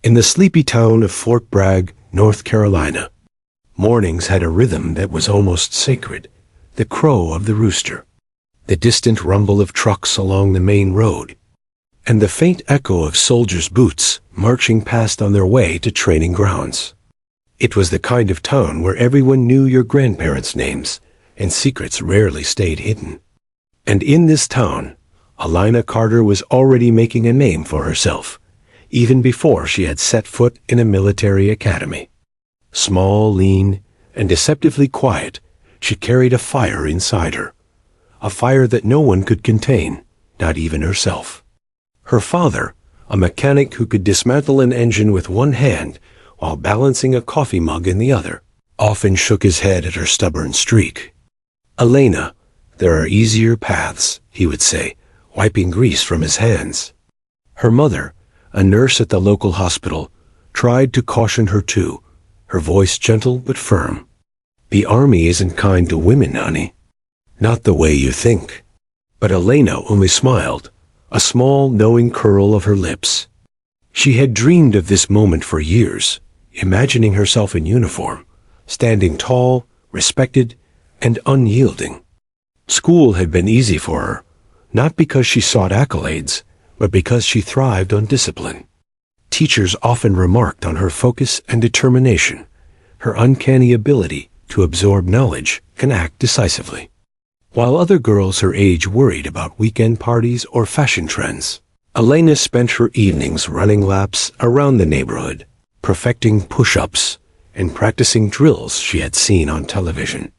in the sleepy town of Fort Bragg, North Carolina. Mornings had a rhythm that was almost sacred, the crow of the rooster, the distant rumble of trucks along the main road, and the faint echo of soldiers' boots marching past on their way to training grounds. It was the kind of town where everyone knew your grandparents' names, and secrets rarely stayed hidden. And in this town, Elena Carter was already making a name for herself, even before she had set foot in a military academy. Small, lean, and deceptively quiet, she carried a fire inside her, a fire that no one could contain, not even herself. Her father, a mechanic who could dismantle an engine with one hand while balancing a coffee mug in the other, often shook his head at her stubborn streak. "Elena, there are easier paths," he would say, wiping grease from his hands. Her mother, a nurse at the local hospital, tried to caution her too, her voice gentle but firm. "The Army isn't kind to women, honey. Not the way you think." But Elena only smiled, a small, knowing curl of her lips. She had dreamed of this moment for years, imagining herself in uniform, standing tall, respected, and unyielding. School had been easy for her, not because she sought accolades, but because she thrived on discipline. Teachers often remarked on her focus and determination, her uncanny ability to absorb knowledge and act decisively. While other girls her age worried about weekend parties or fashion trends, Elena spent her evenings running laps around the neighborhood, perfecting push-ups and practicing drills she had seen on television.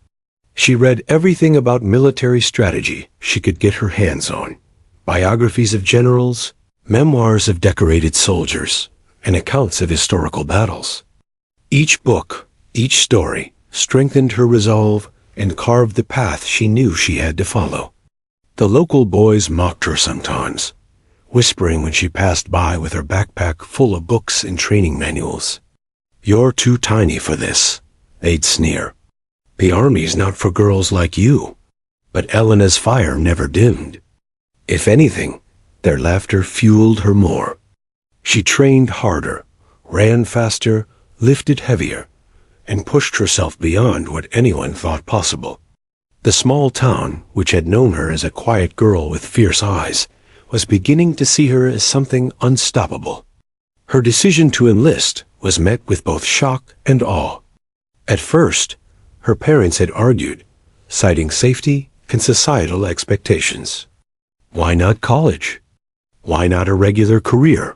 She read everything about military strategy she could get her hands on, biographies of generals, memoirs of decorated soldiers, and accounts of historical battles. Each book, each story, strengthened her resolve and carved the path she knew she had to follow. The local boys mocked her sometimes, whispering when she passed by with her backpack full of books and training manuals. "You're too tiny for this," they'd sneer. "The Army's not for girls like you." But Elena's fire never dimmed. If anything, their laughter fueled her more. She trained harder, ran faster, lifted heavier, and pushed herself beyond what anyone thought possible. The small town, which had known her as a quiet girl with fierce eyes, was beginning to see her as something unstoppable. Her decision to enlist was met with both shock and awe. At first, her parents had argued, citing safety and societal expectations. Why not college? Why not a regular career?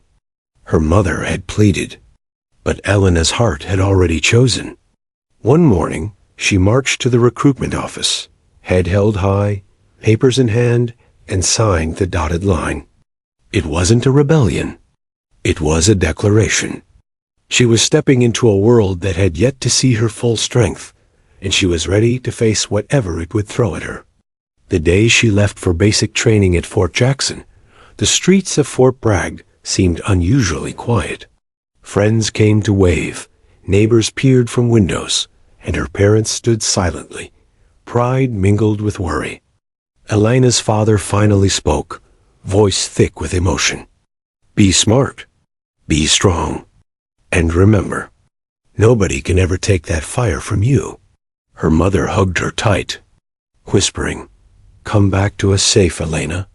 Her mother had pleaded, but Elena's heart had already chosen. One morning, she marched to the recruitment office, head held high, papers in hand, and signed the dotted line. It wasn't a rebellion. It was a declaration. She was stepping into a world that had yet to see her full strength, and she was ready to face whatever it would throw at her. The day she left for basic training at Fort Jackson, the streets of Fort Bragg seemed unusually quiet. Friends came to wave, neighbors peered from windows, and her parents stood silently, pride mingled with worry. Elena's father finally spoke, voice thick with emotion. "Be smart, be strong, and remember, nobody can ever take that fire from you." Her mother hugged her tight, whispering, "Come back to us safe, Elena.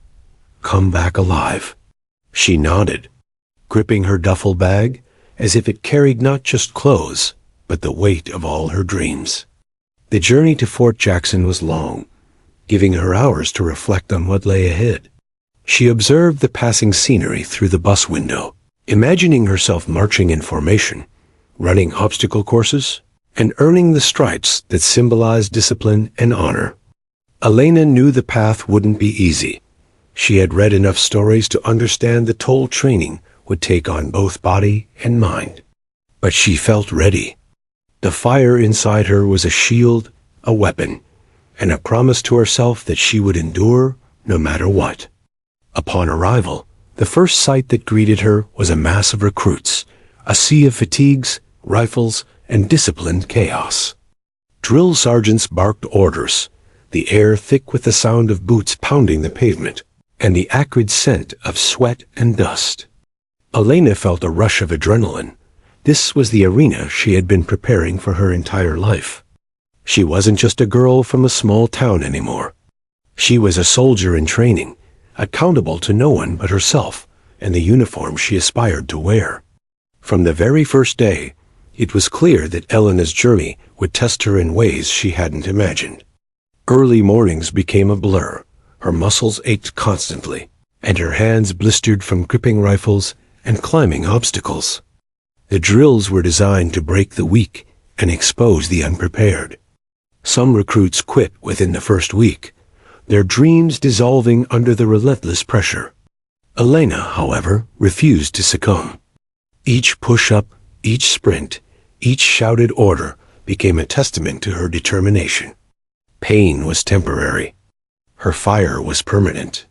Come back alive." She nodded, gripping her duffel bag as if it carried not just clothes, but the weight of all her dreams. The journey to Fort Jackson was long, giving her hours to reflect on what lay ahead. She observed the passing scenery through the bus window, imagining herself marching in formation, running obstacle courses, and earning the stripes that symbolized discipline and honor. Elena knew the path wouldn't be easy. She had read enough stories to understand the toll training would take on both body and mind. But she felt ready. The fire inside her was a shield, a weapon, and a promise to herself that she would endure no matter what. Upon arrival, the first sight that greeted her was a mass of recruits, a sea of fatigues, rifles, and disciplined chaos. Drill sergeants barked orders, the air thick with the sound of boots pounding the pavement, and the acrid scent of sweat and dust. Elena felt a rush of adrenaline. This was the arena she had been preparing for her entire life. She wasn't just a girl from a small town anymore. She was a soldier in training, accountable to no one but herself and the uniform she aspired to wear. From the very first day, it was clear that Elena's journey would test her in ways she hadn't imagined. Early mornings became a blur. Her muscles ached constantly, and her hands blistered from gripping rifles and climbing obstacles. The drills were designed to break the weak and expose the unprepared. Some recruits quit within the first week, their dreams dissolving under the relentless pressure. Elena, however, refused to succumb. Each push-up, each sprint, each shouted order became a testament to her determination. Pain was temporary. Her fire was permanent.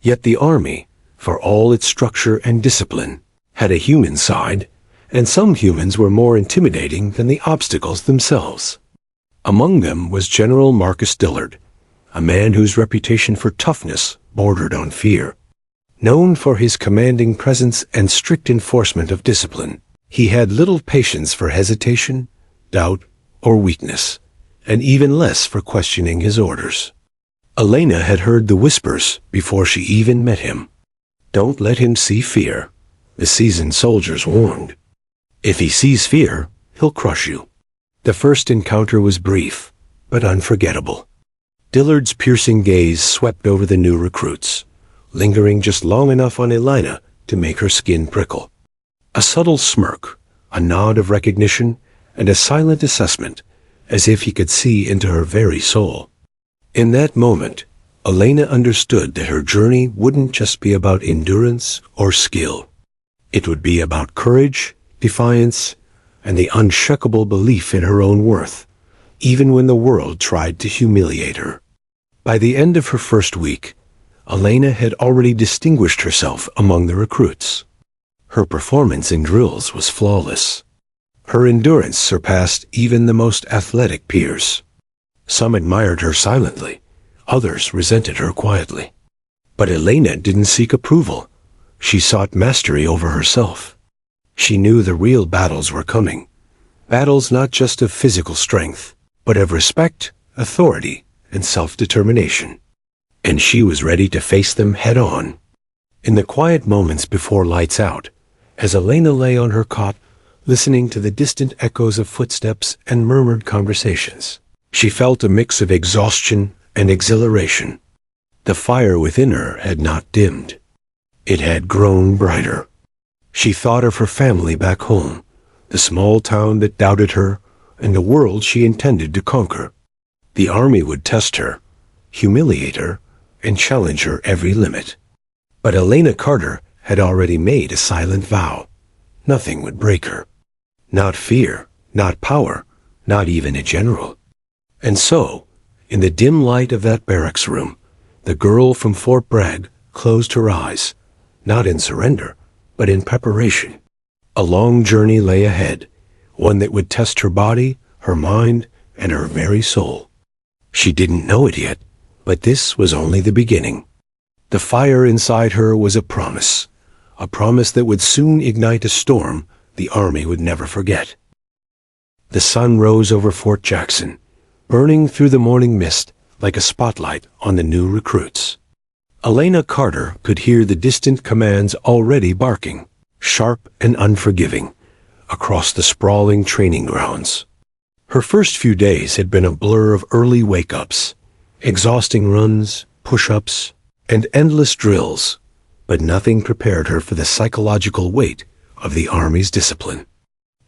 Yet the army, for all its structure and discipline, had a human side, and some humans were more intimidating than the obstacles themselves. Among them was General Marcus Dillard, a man whose reputation for toughness bordered on fear. Known for his commanding presence and strict enforcement of discipline, he had little patience for hesitation, doubt, or weakness, and even less for questioning his orders. Elena had heard the whispers before she even met him. "Don't let him see fear," the seasoned soldiers warned. "If he sees fear, he'll crush you." The first encounter was brief, but unforgettable. Dillard's piercing gaze swept over the new recruits, lingering just long enough on Elena to make her skin prickle. A subtle smirk, a nod of recognition, and a silent assessment, as if he could see into her very soul. In that moment, Elena understood that her journey wouldn't just be about endurance or skill. It would be about courage, defiance, and the unshakable belief in her own worth, even when the world tried to humiliate her. By the end of her first week, Elena had already distinguished herself among the recruits. Her performance in drills was flawless. Her endurance surpassed even the most athletic peers. Some admired her silently, others resented her quietly. But Elena didn't seek approval. She sought mastery over herself. She knew the real battles were coming. Battles not just of physical strength, but of respect, authority, and self-determination. And she was ready to face them head-on. In the quiet moments before lights out, as Elena lay on her cot, listening to the distant echoes of footsteps and murmured conversations, she felt a mix of exhaustion and exhilaration. The fire within her had not dimmed. It had grown brighter. She thought of her family back home, the small town that doubted her, and the world she intended to conquer. The army would test her, humiliate her, and challenge her every limit. But Elena Carter had already made a silent vow. Nothing would break her. Not fear, not power, not even a general. And so, in the dim light of that barracks room, the girl from Fort Bragg closed her eyes, not in surrender, but in preparation. A long journey lay ahead, one that would test her body, her mind, and her very soul. She didn't know it yet, but this was only the beginning. The fire inside her was a promise that would soon ignite a storm the army would never forget. The sun rose over Fort Jackson, burning through the morning mist like a spotlight on the new recruits. Elena Carter could hear the distant commands already barking, sharp and unforgiving, across the sprawling training grounds. Her first few days had been a blur of early wake-ups, exhausting runs, push-ups, and endless drills, but nothing prepared her for the psychological weight of the Army's discipline.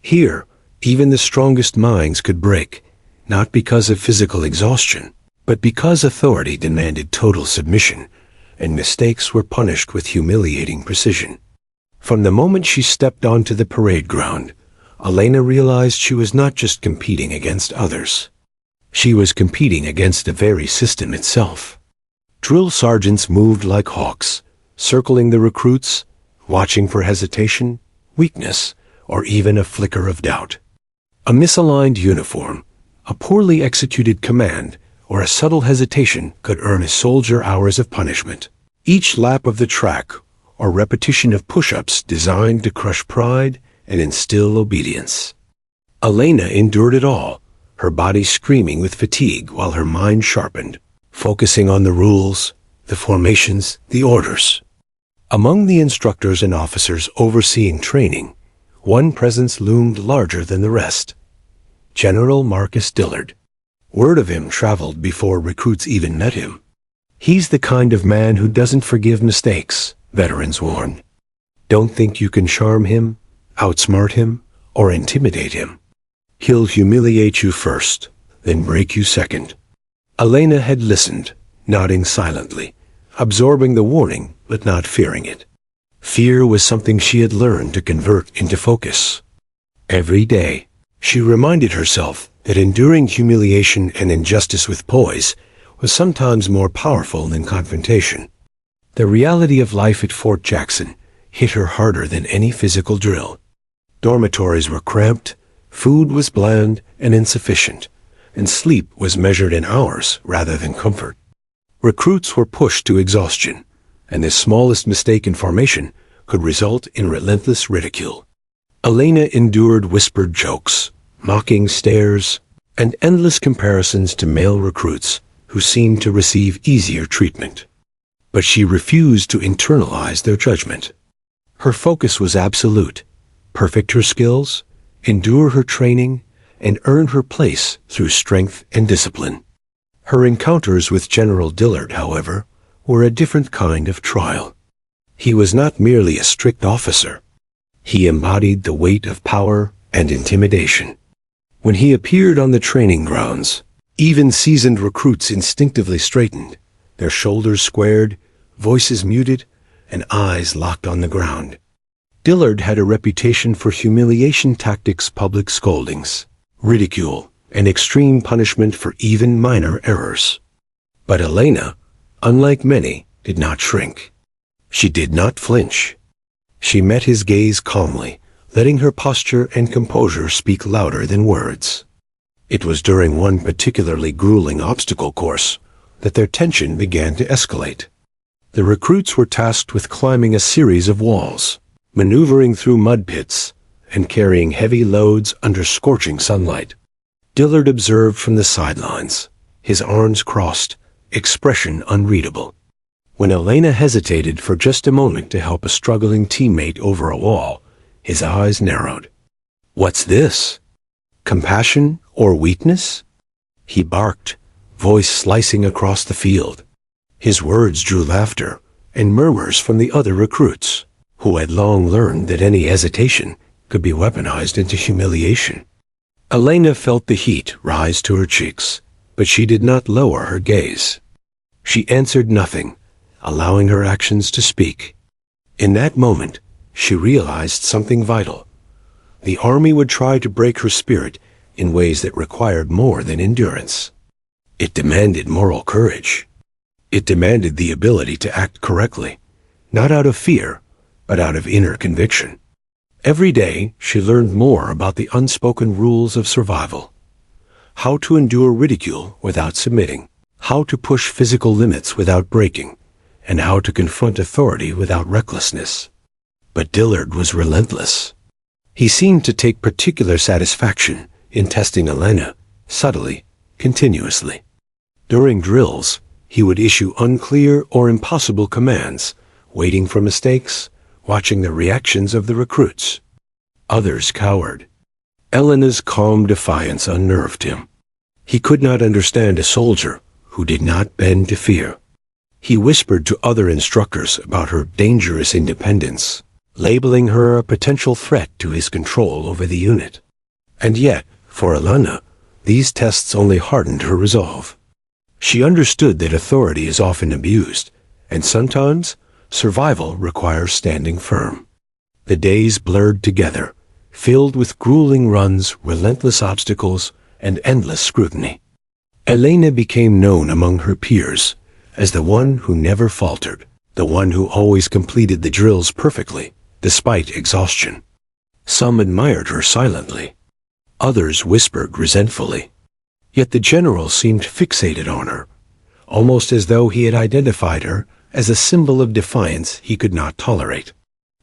Here, even the strongest minds could break, not because of physical exhaustion, but because authority demanded total submission, and mistakes were punished with humiliating precision. From the moment she stepped onto the parade ground, Elena realized she was not just competing against others. She was competing against the very system itself. Drill sergeants moved like hawks, circling the recruits, watching for hesitation, weakness, or even a flicker of doubt. A misaligned uniform, a poorly executed command, or a subtle hesitation could earn a soldier hours of punishment. Each lap of the track, or repetition of push-ups designed to crush pride and instill obedience. Elena endured it all, her body screaming with fatigue while her mind sharpened, focusing on the rules, the formations, the orders. Among the instructors and officers overseeing training, one presence loomed larger than the rest: General Marcus Dillard. Word of him traveled before recruits even met him. "He's the kind of man who doesn't forgive mistakes," veterans warned. "Don't think you can charm him, outsmart him, or intimidate him. He'll humiliate you first, then break you second." Elena had listened, nodding silently, absorbing the warning but not fearing it. Fear was something she had learned to convert into focus. Every day, she reminded herself that enduring humiliation and injustice with poise was sometimes more powerful than confrontation. The reality of life at Fort Jackson hit her harder than any physical drill. Dormitories were cramped, food was bland and insufficient, and sleep was measured in hours rather than comfort. Recruits were pushed to exhaustion, and the smallest mistake in formation could result in relentless ridicule. Elena endured whispered jokes, mocking stares, and endless comparisons to male recruits who seemed to receive easier treatment. But she refused to internalize their judgment. Her focus was absolute: perfect her skills, endure her training, and earn her place through strength and discipline. Her encounters with General Dillard, however, were a different kind of trial. He was not merely a strict officer. He embodied the weight of power and intimidation. When he appeared on the training grounds, even seasoned recruits instinctively straightened, their shoulders squared, voices muted, and eyes locked on the ground. Dillard had a reputation for humiliation tactics, public scoldings, ridicule, and extreme punishment for even minor errors. But Elena, unlike many, did not shrink. She did not flinch. She met his gaze calmly, letting her posture and composure speak louder than words. It was during one particularly grueling obstacle course that their tension began to escalate. The recruits were tasked with climbing a series of walls, maneuvering through mud pits, and carrying heavy loads under scorching sunlight. Dillard observed from the sidelines, his arms crossed, expression unreadable. When Elena hesitated for just a moment to help a struggling teammate over a wall, his eyes narrowed. "What's this? Compassion or weakness?" He barked, voice slicing across the field. His words drew laughter and murmurs from the other recruits, who had long learned that any hesitation could be weaponized into humiliation. Elena felt the heat rise to her cheeks, but she did not lower her gaze. She answered nothing, allowing her actions to speak. In that moment, she realized something vital. The army would try to break her spirit in ways that required more than endurance. It demanded moral courage. It demanded the ability to act correctly, not out of fear, but out of inner conviction. Every day, she learned more about the unspoken rules of survival. How to endure ridicule without submitting, how to push physical limits without breaking, and how to confront authority without recklessness. But Dillard was relentless. He seemed to take particular satisfaction in testing Elena, subtly, continuously. During drills, he would issue unclear or impossible commands, waiting for mistakes, watching the reactions of the recruits. Others cowered. Elena's calm defiance unnerved him. He could not understand a soldier who did not bend to fear. He whispered to other instructors about her dangerous independence, labeling her a potential threat to his control over the unit. And yet, for Elena, these tests only hardened her resolve. She understood that authority is often abused, and sometimes survival requires standing firm. The days blurred together, filled with grueling runs, relentless obstacles, and endless scrutiny. Elena became known among her peers as the one who never faltered, the one who always completed the drills perfectly, despite exhaustion. Some admired her silently. Others whispered resentfully. Yet the general seemed fixated on her, almost as though he had identified her as a symbol of defiance he could not tolerate.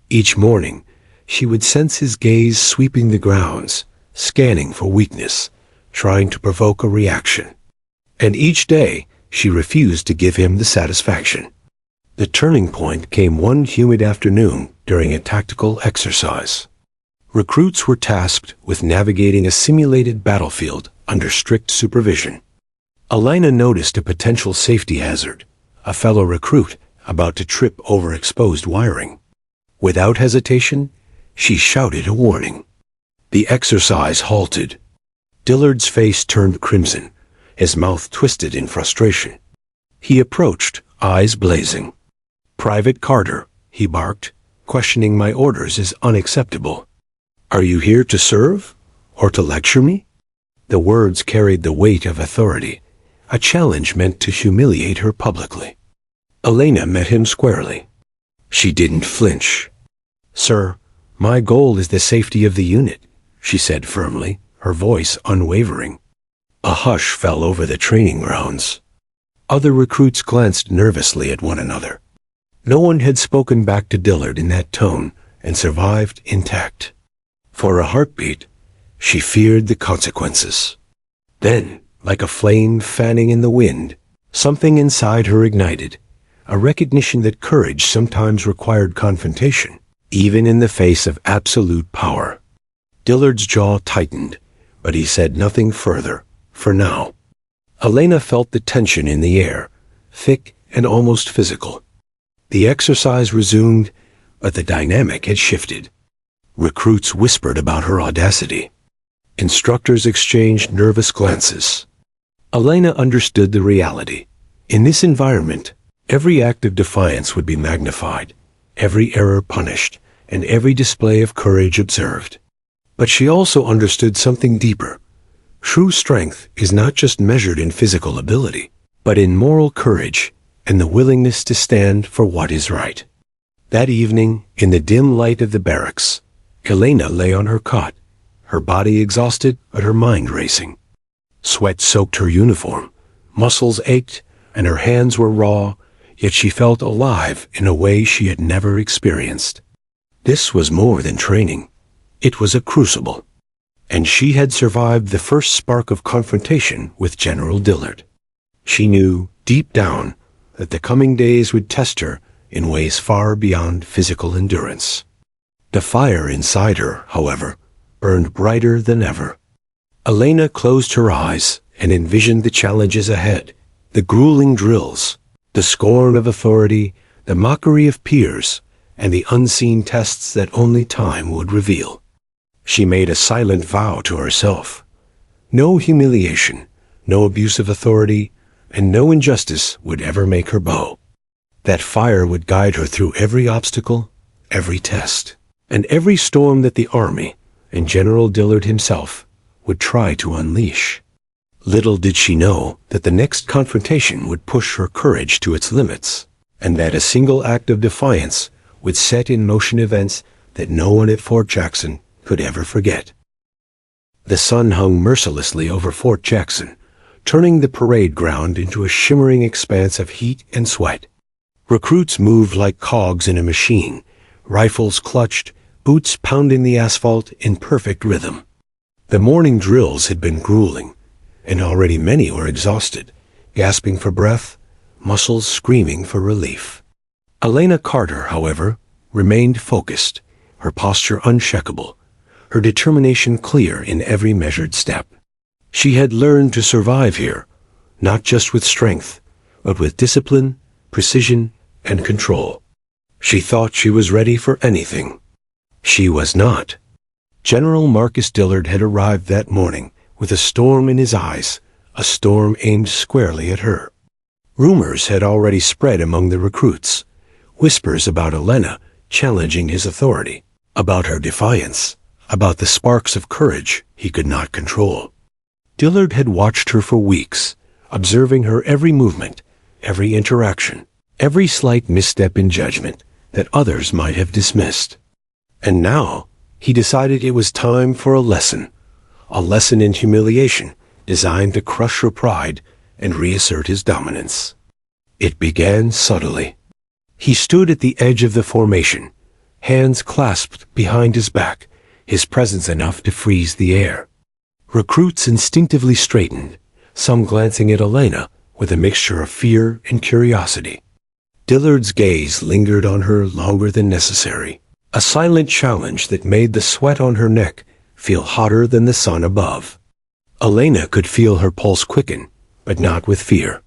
Each morning, she would sense his gaze sweeping the grounds, scanning for weakness, trying to provoke a reaction. And each day, she refused to give him the satisfaction. The turning point came one humid afternoon during a tactical exercise. Recruits were tasked with navigating a simulated battlefield under strict supervision. Elena noticed a potential safety hazard, a fellow recruit about to trip over exposed wiring. Without hesitation, she shouted a warning. The exercise halted. Dillard's face turned crimson, his mouth twisted in frustration. He approached, eyes blazing. "Private Carter," he barked, "questioning my orders is unacceptable. Are you here to serve, or to lecture me?" The words carried the weight of authority, a challenge meant to humiliate her publicly. Elena met him squarely. She didn't flinch. "Sir, my goal is the safety of the unit," she said firmly, her voice unwavering. A hush fell over the training grounds. Other recruits glanced nervously at one another. No one had spoken back to Dillard in that tone and survived intact. For a heartbeat, she feared the consequences. Then, like a flame fanning in the wind, something inside her ignited, a recognition that courage sometimes required confrontation, even in the face of absolute power. Dillard's jaw tightened, but he said nothing further, for now. Elena felt the tension in the air, thick and almost physical. The exercise resumed, but the dynamic had shifted. Recruits whispered about her audacity. Instructors exchanged nervous glances. Elena understood the reality. In this environment, every act of defiance would be magnified, every error punished, and every display of courage observed. But she also understood something deeper. True strength is not just measured in physical ability, but in moral courage and the willingness to stand for what is right. That evening, in the dim light of the barracks, Elena lay on her cot, her body exhausted but her mind racing. Sweat soaked her uniform, muscles ached, and her hands were raw, yet she felt alive in a way she had never experienced. This was more than training. It was a crucible. And she had survived the first spark of confrontation with General Dillard. She knew, deep down, that the coming days would test her in ways far beyond physical endurance. The fire inside her, however, burned brighter than ever. Elena closed her eyes and envisioned the challenges ahead, the grueling drills, the scorn of authority, the mockery of peers, and the unseen tests that only time would reveal. She made a silent vow to herself. No humiliation, no abuse of authority, and no injustice would ever make her bow. That fire would guide her through every obstacle, every test, and every storm that the Army, and General Dillard himself, would try to unleash. Little did she know that the next confrontation would push her courage to its limits, and that a single act of defiance would set in motion events that no one at Fort Jackson could ever forget. The sun hung mercilessly over Fort Jackson, turning the parade ground into a shimmering expanse of heat and sweat. Recruits moved like cogs in a machine, rifles clutched, boots pounding the asphalt in perfect rhythm. The morning drills had been grueling, and already many were exhausted, gasping for breath, muscles screaming for relief. Elena Carter, however, remained focused, her posture unshakable, her determination clear in every measured step. She had learned to survive here, not just with strength, but with discipline, precision, and control. She thought she was ready for anything. She was not. General Marcus Dillard had arrived that morning with a storm in his eyes, a storm aimed squarely at her. Rumors had already spread among the recruits, whispers about Elena challenging his authority, about her defiance, about the sparks of courage he could not control. Dillard had watched her for weeks, observing her every movement, every interaction, every slight misstep in judgment that others might have dismissed. And now, he decided it was time for a lesson in humiliation designed to crush her pride and reassert his dominance. It began subtly. He stood at the edge of the formation, hands clasped behind his back, his presence enough to freeze the air. Recruits instinctively straightened, some glancing at Elena with a mixture of fear and curiosity. Dillard's gaze lingered on her longer than necessary, a silent challenge that made the sweat on her neck feel hotter than the sun above. Elena could feel her pulse quicken, but not with fear.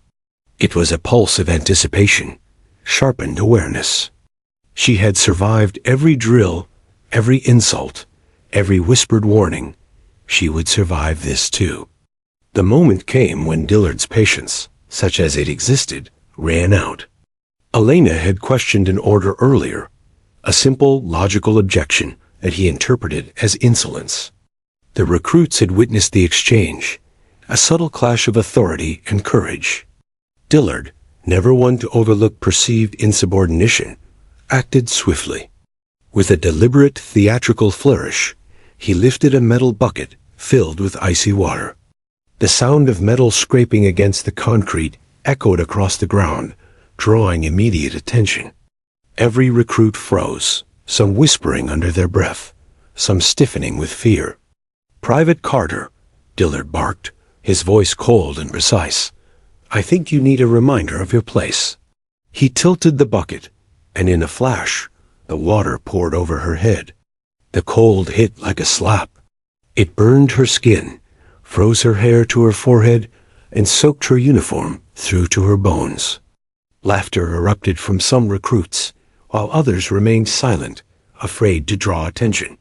It was a pulse of anticipation, sharpened awareness. She had survived every drill, every insult, every whispered warning. She would survive this too. The moment came when Dillard's patience, such as it existed, ran out. Elena had questioned an order earlier, a simple, logical objection that he interpreted as insolence. The recruits had witnessed the exchange, a subtle clash of authority and courage. Dillard, never one to overlook perceived insubordination, acted swiftly. With a deliberate theatrical flourish, he lifted a metal bucket filled with icy water. The sound of metal scraping against the concrete echoed across the ground, drawing immediate attention. Every recruit froze, some whispering under their breath, some stiffening with fear. "Private Carter," Dillard barked, his voice cold and precise, "I think you need a reminder of your place." He tilted the bucket, and in a flash, the water poured over her head. The cold hit like a slap. It burned her skin, froze her hair to her forehead, and soaked her uniform through to her bones. Laughter erupted from some recruits, while others remained silent, afraid to draw attention.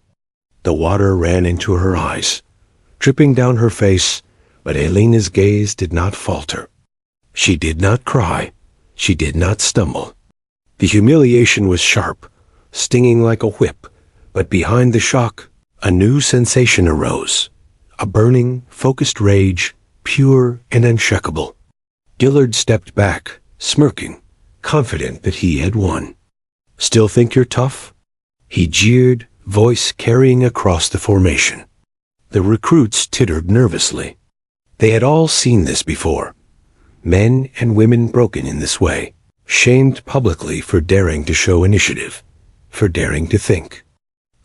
The water ran into her eyes, dripping down her face, but Elena's gaze did not falter. She did not cry. She did not stumble. The humiliation was sharp, stinging like a whip, but behind the shock, a new sensation arose, a burning, focused rage, pure and unshakable. Dillard stepped back, smirking, confident that he had won. "Still think you're tough?" He jeered, voice carrying across the formation. The recruits tittered nervously. They had all seen this before. Men and women broken in this way, shamed publicly for daring to show initiative, for daring to think.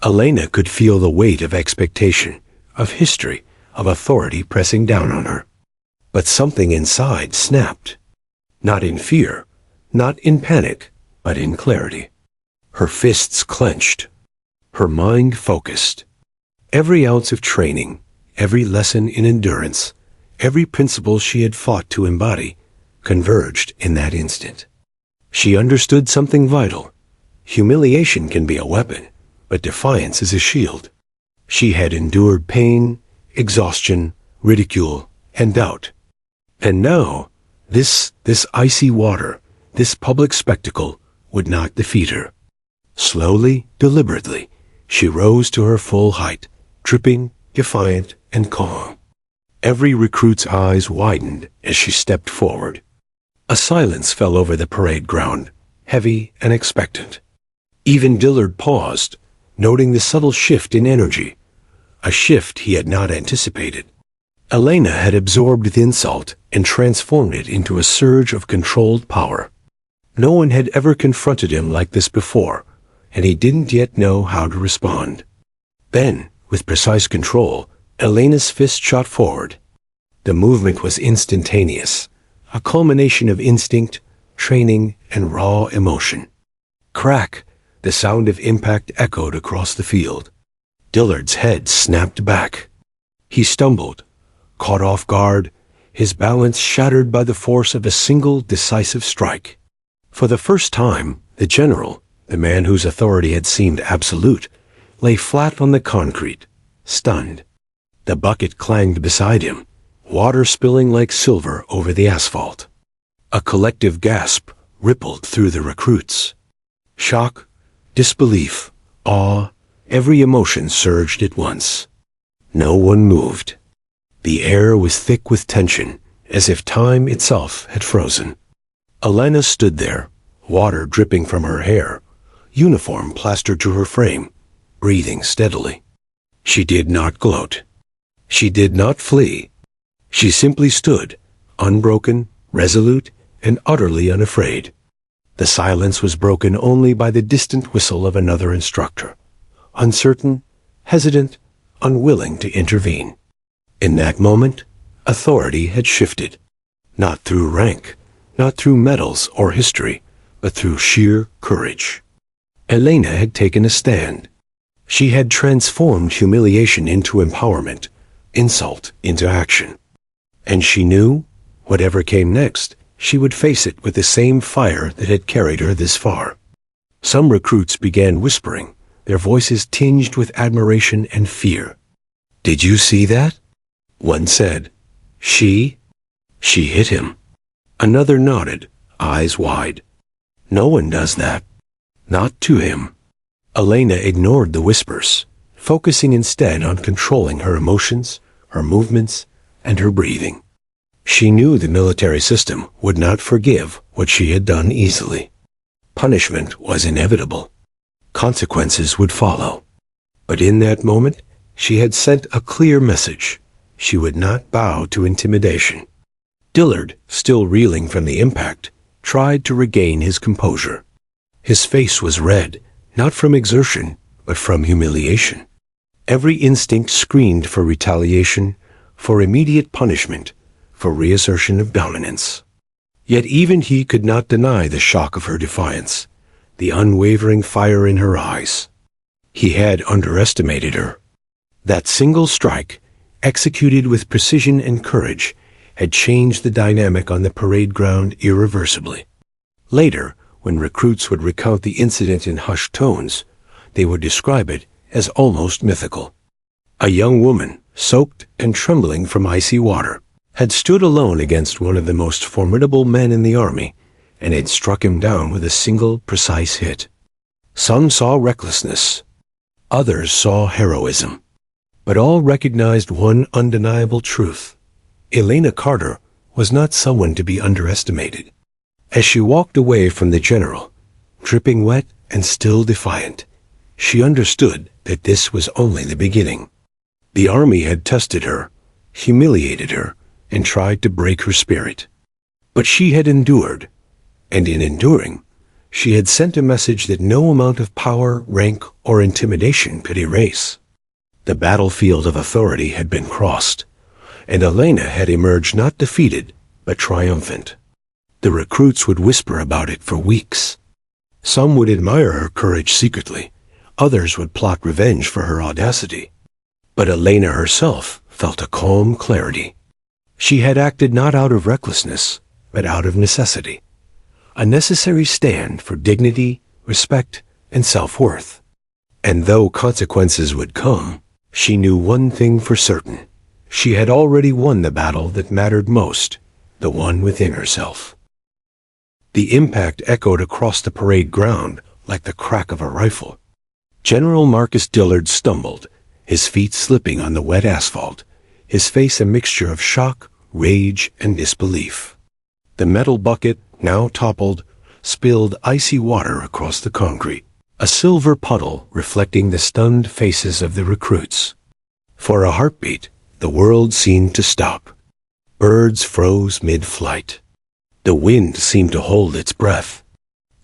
Elena could feel the weight of expectation, of history, of authority pressing down on her. But something inside snapped. Not in fear, not in panic, but in clarity. Her fists clenched, her mind focused. Every ounce of training, every lesson in endurance, every principle she had fought to embody, converged in that instant. She understood something vital. Humiliation can be a weapon, but defiance is a shield. She had endured pain, exhaustion, ridicule, and doubt. And now, this icy water, this public spectacle, would not defeat her. Slowly, deliberately, she rose to her full height, dripping, defiant, and calm. Every recruit's eyes widened as she stepped forward. A silence fell over the parade ground, heavy and expectant. Even Dillard paused, noting the subtle shift in energy, a shift he had not anticipated. Elena had absorbed the insult and transformed it into a surge of controlled power. No one had ever confronted him like this before, and he didn't yet know how to respond. Then, with precise control, Elena's fist shot forward. The movement was instantaneous, a culmination of instinct, training, and raw emotion. Crack! The sound of impact echoed across the field. Dillard's head snapped back. He stumbled, caught off guard, his balance shattered by the force of a single decisive strike. For the first time, the general, the man whose authority had seemed absolute, lay flat on the concrete, stunned. The bucket clanged beside him, water spilling like silver over the asphalt. A collective gasp rippled through the recruits. Shock, disbelief, awe, every emotion surged at once. No one moved. The air was thick with tension, as if time itself had frozen. Elena stood there, water dripping from her hair, uniform plastered to her frame, breathing steadily. She did not gloat. She did not flee. She simply stood, unbroken, resolute, and utterly unafraid. The silence was broken only by the distant whistle of another instructor, uncertain, hesitant, unwilling to intervene. In that moment, authority had shifted, not through rank, not through medals or history, but through sheer courage. Elena had taken a stand. She had transformed humiliation into empowerment, insult into action. And she knew, whatever came next, she would face it with the same fire that had carried her this far. Some recruits began whispering, their voices tinged with admiration and fear. "Did you see that?" One said. She hit him." Another nodded, eyes wide. "No one does that. Not to him." Elena ignored the whispers, focusing instead on controlling her emotions, her movements, and her breathing. She knew the military system would not forgive what she had done easily. Punishment was inevitable. Consequences would follow. But in that moment, she had sent a clear message. She would not bow to intimidation. Dillard, still reeling from the impact, tried to regain his composure. His face was red, not from exertion, but from humiliation. Every instinct screamed for retaliation, for immediate punishment, for reassertion of dominance. Yet even he could not deny the shock of her defiance, the unwavering fire in her eyes. He had underestimated her. That single strike, executed with precision and courage, had changed the dynamic on the parade ground irreversibly. Later, when recruits would recount the incident in hushed tones, they would describe it as almost mythical. A young woman, soaked and trembling from icy water, had stood alone against one of the most formidable men in the army and had struck him down with a single precise hit. Some saw recklessness. Others saw heroism. But all recognized one undeniable truth. Elena Carter was not someone to be underestimated. As she walked away from the general, dripping wet and still defiant, she understood that this was only the beginning. The army had tested her, humiliated her, and tried to break her spirit. But she had endured, and in enduring, she had sent a message that no amount of power, rank, or intimidation could erase. The battlefield of authority had been crossed, and Elena had emerged not defeated, but triumphant. The recruits would whisper about it for weeks. Some would admire her courage secretly, others would plot revenge for her audacity. But Elena herself felt a calm clarity. She had acted not out of recklessness, but out of necessity. A necessary stand for dignity, respect, and self-worth. And though consequences would come, she knew one thing for certain. She had already won the battle that mattered most, the one within herself. The impact echoed across the parade ground like the crack of a rifle. General Marcus Dillard stumbled, his feet slipping on the wet asphalt, his face a mixture of shock, rage, and disbelief. The metal bucket, now toppled, spilled icy water across the concrete, a silver puddle reflecting the stunned faces of the recruits. For a heartbeat, the world seemed to stop. Birds froze mid-flight. The wind seemed to hold its breath.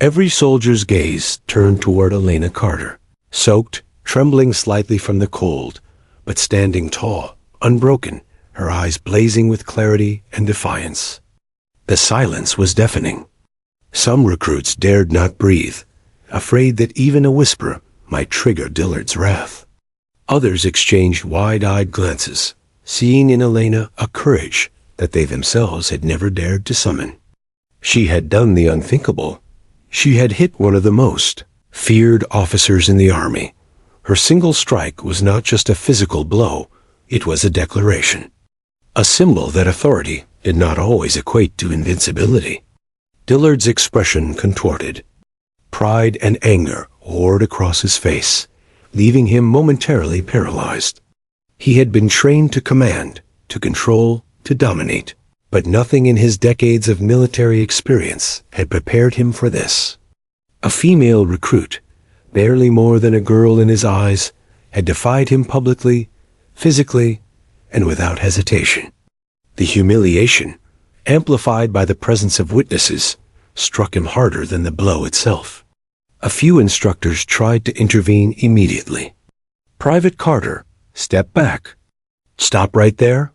Every soldier's gaze turned toward Elena Carter, soaked, trembling slightly from the cold, but standing tall, unbroken, her eyes blazing with clarity and defiance. The silence was deafening. Some recruits dared not breathe, afraid that even a whisper might trigger Dillard's wrath. Others exchanged wide-eyed glances, seeing in Elena a courage that they themselves had never dared to summon. She had done the unthinkable. She had hit one of the most feared officers in the army. Her single strike was not just a physical blow, it was a declaration. A symbol that authority did not always equate to invincibility. Dillard's expression contorted. Pride and anger poured across his face, leaving him momentarily paralyzed. He had been trained to command, to control, to dominate, but nothing in his decades of military experience had prepared him for this. A female recruit, barely more than a girl in his eyes, had defied him publicly, physically, and without hesitation. The humiliation, amplified by the presence of witnesses, struck him harder than the blow itself. A few instructors tried to intervene immediately. "Private Carter, step back. Stop right there,"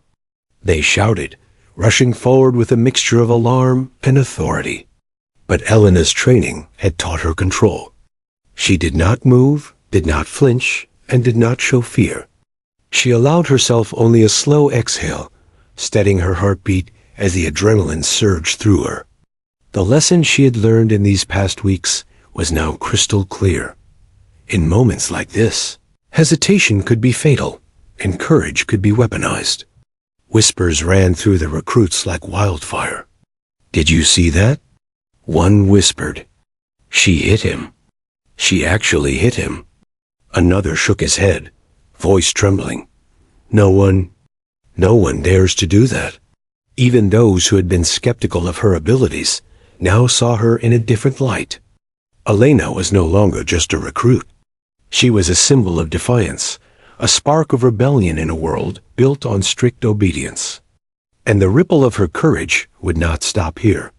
they shouted, rushing forward with a mixture of alarm and authority. But Elena's training had taught her control. She did not move, did not flinch, and did not show fear. She allowed herself only a slow exhale, steadying her heartbeat as the adrenaline surged through her. The lesson she had learned in these past weeks was now crystal clear. In moments like this, hesitation could be fatal, and courage could be weaponized. Whispers ran through the recruits like wildfire. "Did you see that?" One whispered. "She hit him. She actually hit him." Another shook his head, voice trembling. No one dares to do that." Even those who had been skeptical of her abilities now saw her in a different light. Elena was no longer just a recruit. She was a symbol of defiance, a spark of rebellion in a world built on strict obedience. And the ripple of her courage would not stop here.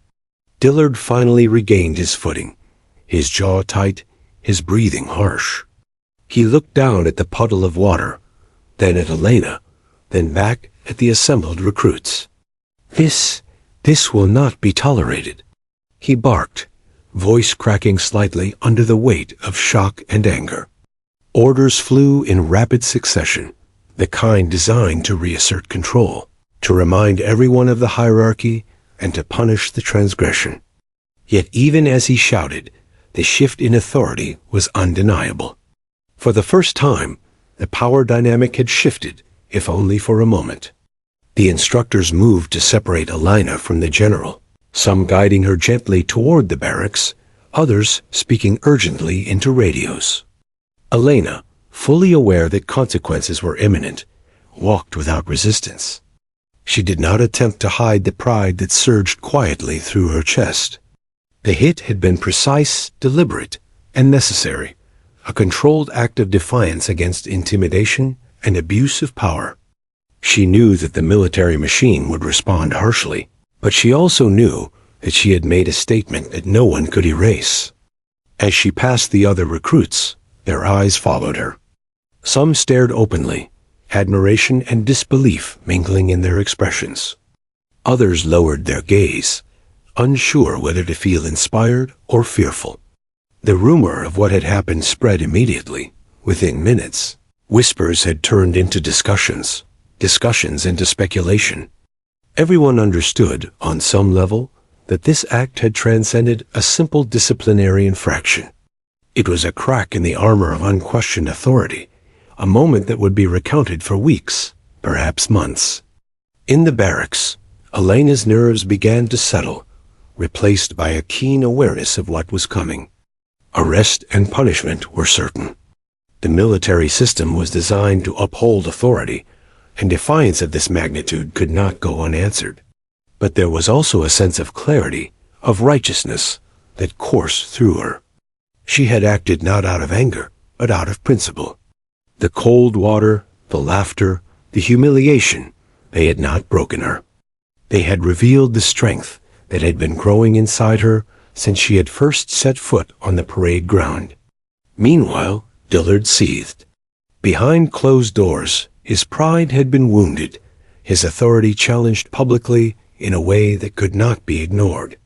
Dillard finally regained his footing, his jaw tight, his breathing harsh. He looked down at the puddle of water, then at Elena, then back at the assembled recruits. This will not be tolerated," he barked, voice cracking slightly under the weight of shock and anger. Orders flew in rapid succession, the kind designed to reassert control, to remind everyone of the hierarchy, and to punish the transgression. Yet even as he shouted, the shift in authority was undeniable. For the first time, the power dynamic had shifted, if only for a moment. The instructors moved to separate Elena from the general, some guiding her gently toward the barracks, others speaking urgently into radios. Elena, fully aware that consequences were imminent, walked without resistance. She did not attempt to hide the pride that surged quietly through her chest. The hit had been precise, deliberate, and necessary, a controlled act of defiance against intimidation and abuse of power. She knew that the military machine would respond harshly, but she also knew that she had made a statement that no one could erase. As she passed the other recruits, their eyes followed her. Some stared openly, admiration and disbelief mingling in their expressions. Others lowered their gaze, unsure whether to feel inspired or fearful. The rumor of what had happened spread immediately, within minutes. Whispers had turned into discussions into speculation. Everyone understood, on some level, that this act had transcended a simple disciplinary infraction. It was a crack in the armor of unquestioned authority, a moment that would be recounted for weeks, perhaps months. In the barracks, Elena's nerves began to settle, replaced by a keen awareness of what was coming. Arrest and punishment were certain. The military system was designed to uphold authority, and defiance of this magnitude could not go unanswered. But there was also a sense of clarity, of righteousness, that coursed through her. She had acted not out of anger, but out of principle. The cold water, the laughter, the humiliation, they had not broken her. They had revealed the strength that had been growing inside her since she had first set foot on the parade ground. Meanwhile, Dillard seethed. Behind closed doors, his pride had been wounded, his authority challenged publicly in a way that could not be ignored.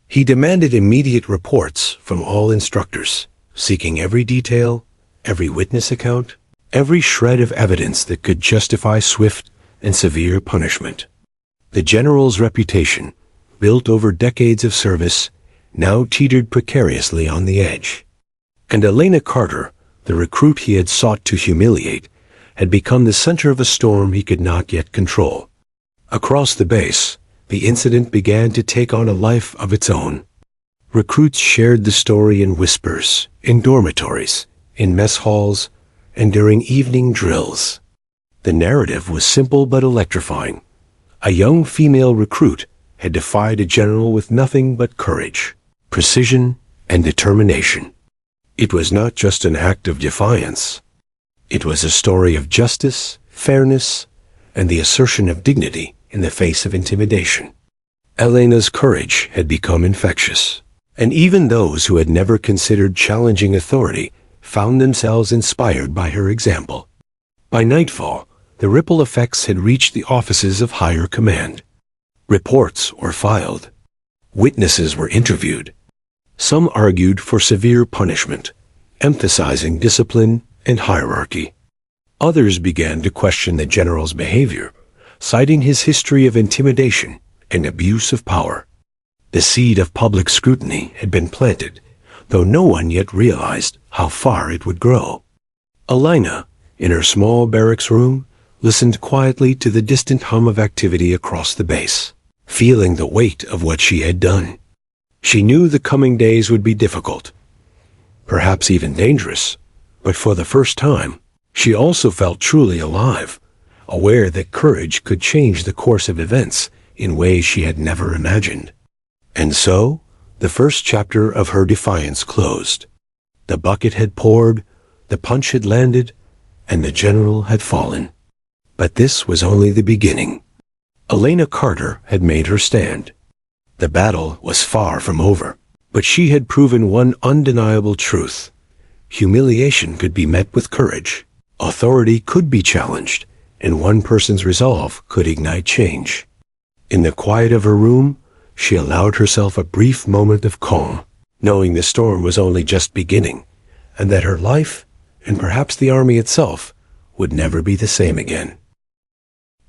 He demanded immediate reports from all instructors, seeking every detail, every witness account, every shred of evidence that could justify swift and severe punishment. The general's reputation, built over decades of service, now teetered precariously on the edge. And Elena Carter, the recruit he had sought to humiliate, had become the center of a storm he could not yet control. Across the base, the incident began to take on a life of its own. Recruits shared the story in whispers, in dormitories, in mess halls, and during evening drills. The narrative was simple but electrifying. A young female recruit had defied a general with nothing but courage, precision, and determination. It was not just an act of defiance. It was a story of justice, fairness, and the assertion of dignity in the face of intimidation. Elena's courage had become infectious. And even those who had never considered challenging authority found themselves inspired by her example. By nightfall, the ripple effects had reached the offices of higher command. Reports were filed. Witnesses were interviewed. Some argued for severe punishment, emphasizing discipline and hierarchy. Others began to question the general's behavior, citing his history of intimidation and abuse of power. The seed of public scrutiny had been planted, though no one yet realized how far it would grow. Elena, in her small barracks room, listened quietly to the distant hum of activity across the base, feeling the weight of what she had done. She knew the coming days would be difficult, perhaps even dangerous, but for the first time, she also felt truly alive, aware that courage could change the course of events in ways she had never imagined. And so, the first chapter of her defiance closed. The bucket had poured, the punch had landed, and the general had fallen. But this was only the beginning. Elena Carter had made her stand. The battle was far from over, but she had proven one undeniable truth. Humiliation could be met with courage. Authority could be challenged, and one person's resolve could ignite change. In the quiet of her room, she allowed herself a brief moment of calm, knowing the storm was only just beginning, and that her life, and perhaps the army itself, would never be the same again.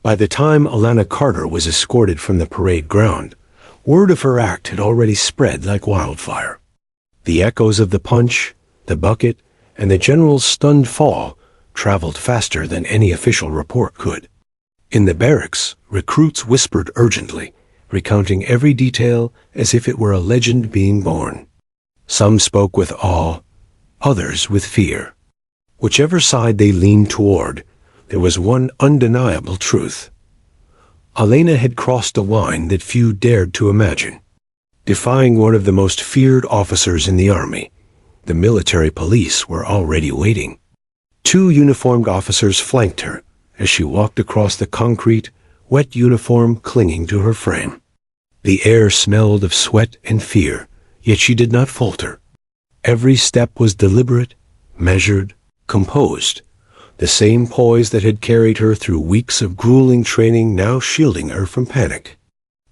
By the time Elena Carter was escorted from the parade ground, word of her act had already spread like wildfire. The echoes of the punch, the bucket, and the general's stunned fall traveled faster than any official report could. In the barracks, recruits whispered urgently, recounting every detail as if it were a legend being born. Some spoke with awe, others with fear. Whichever side they leaned toward, there was one undeniable truth. Elena had crossed a line that few dared to imagine. Defying one of the most feared officers in the army, the military police were already waiting. 2 uniformed officers flanked her as she walked across the concrete, wet uniform clinging to her frame. The air smelled of sweat and fear, yet she did not falter. Every step was deliberate, measured, composed, the same poise that had carried her through weeks of grueling training now shielding her from panic.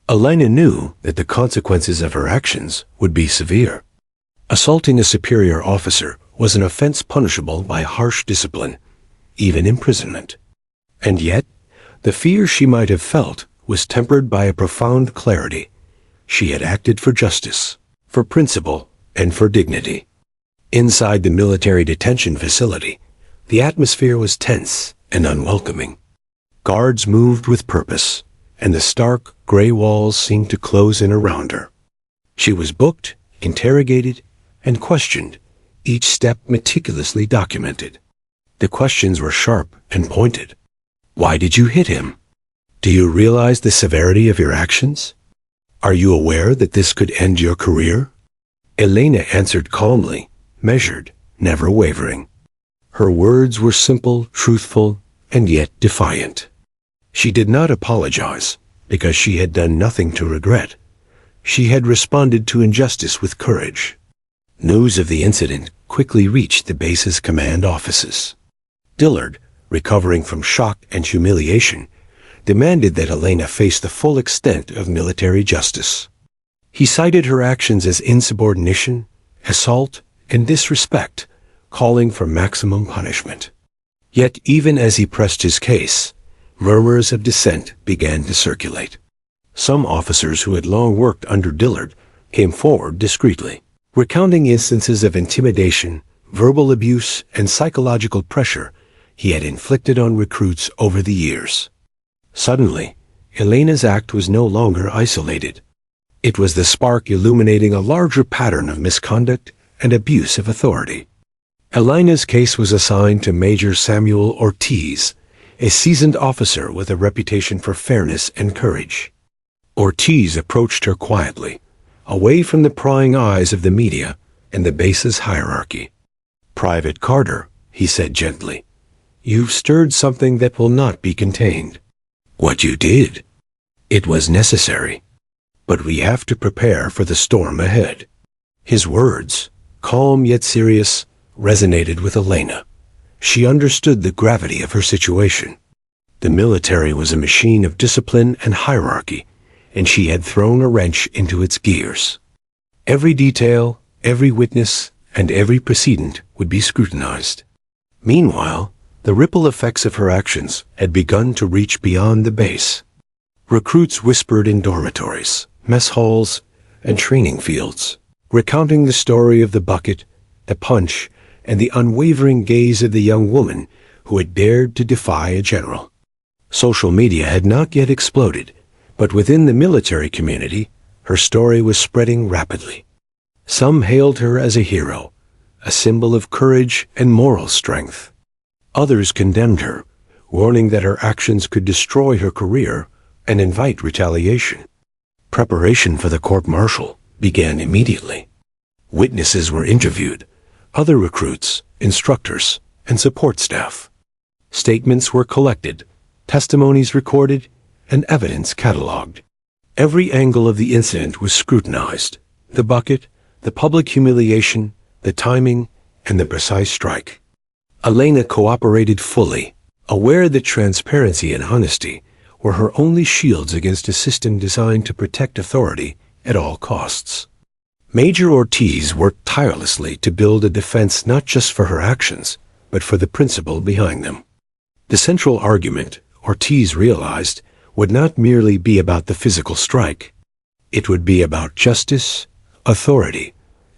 Elena knew that the consequences of her actions would be severe. Assaulting a superior officer was an offense punishable by harsh discipline, even imprisonment. And yet, the fear she might have felt was tempered by a profound clarity. She had acted for justice, for principle, and for dignity. Inside the military detention facility, the atmosphere was tense and unwelcoming. Guards moved with purpose, and the stark, gray walls seemed to close in around her. She was booked, interrogated, and questioned, each step meticulously documented. The questions were sharp and pointed. Why did you hit him? Do you realize the severity of your actions? Are you aware that this could end your career? Elena answered calmly, measured, never wavering. Her words were simple, truthful, and yet defiant. She did not apologize, because she had done nothing to regret. She had responded to injustice with courage. News of the incident quickly reached the base's command offices. Dillard, recovering from shock and humiliation, demanded that Elena face the full extent of military justice. He cited her actions as insubordination, assault, and disrespect, calling for maximum punishment. Yet even as he pressed his case, murmurs of dissent began to circulate. Some officers who had long worked under Dillard came forward discreetly, recounting instances of intimidation, verbal abuse, and psychological pressure he had inflicted on recruits over the years. Suddenly, Elena's act was no longer isolated. It was the spark illuminating a larger pattern of misconduct and abuse of authority. Elena's case was assigned to Major Samuel Ortiz, a seasoned officer with a reputation for fairness and courage. Ortiz approached her quietly, away from the prying eyes of the media and the base's hierarchy. "Private Carter," he said gently, "you've stirred something that will not be contained. What you did, it was necessary. But we have to prepare for the storm ahead. His words, calm yet serious, resonated with Elena. She understood the gravity of her situation. The military was a machine of discipline and hierarchy, and she had thrown a wrench into its gears. Every detail, every witness, and every precedent would be scrutinized. Meanwhile, the ripple effects of her actions had begun to reach beyond the base. Recruits whispered in dormitories, mess halls, and training fields, recounting the story of the bucket, the punch, and the unwavering gaze of the young woman who had dared to defy a general. Social media had not yet exploded, but within the military community, her story was spreading rapidly. Some hailed her as a hero, a symbol of courage and moral strength. Others condemned her, warning that her actions could destroy her career and invite retaliation. Preparation for the court-martial began immediately. Witnesses were interviewed, other recruits, instructors, and support staff. Statements were collected, testimonies recorded, and evidence catalogued. Every angle of the incident was scrutinized: the bucket, the public humiliation, the timing, and the precise strike. Elena cooperated fully, aware that transparency and honesty were her only shields against a system designed to protect authority at all costs. Major Ortiz worked tirelessly to build a defense not just for her actions, but for the principle behind them. The central argument, Ortiz realized, would not merely be about the physical strike. It would be about justice, authority,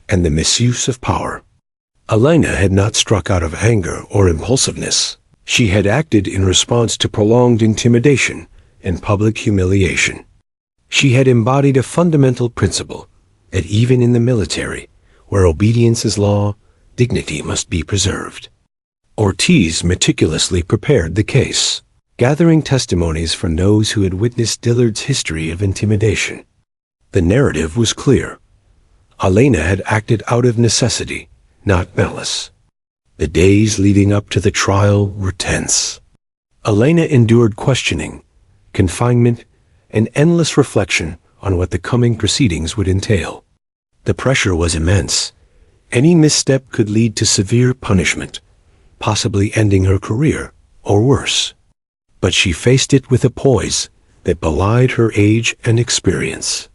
and the misuse of power. Elena had not struck out of anger or impulsiveness. She had acted in response to prolonged intimidation and public humiliation. She had embodied a fundamental principle that even in the military, where obedience is law, dignity must be preserved. Ortiz meticulously prepared the case, gathering testimonies from those who had witnessed Dillard's history of intimidation. The narrative was clear. Elena had acted out of necessity, not malice. The days leading up to the trial were tense. Elena endured questioning, confinement, and endless reflection on what the coming proceedings would entail. The pressure was immense. Any misstep could lead to severe punishment, possibly ending her career, or worse. But she faced it with a poise that belied her age and experience.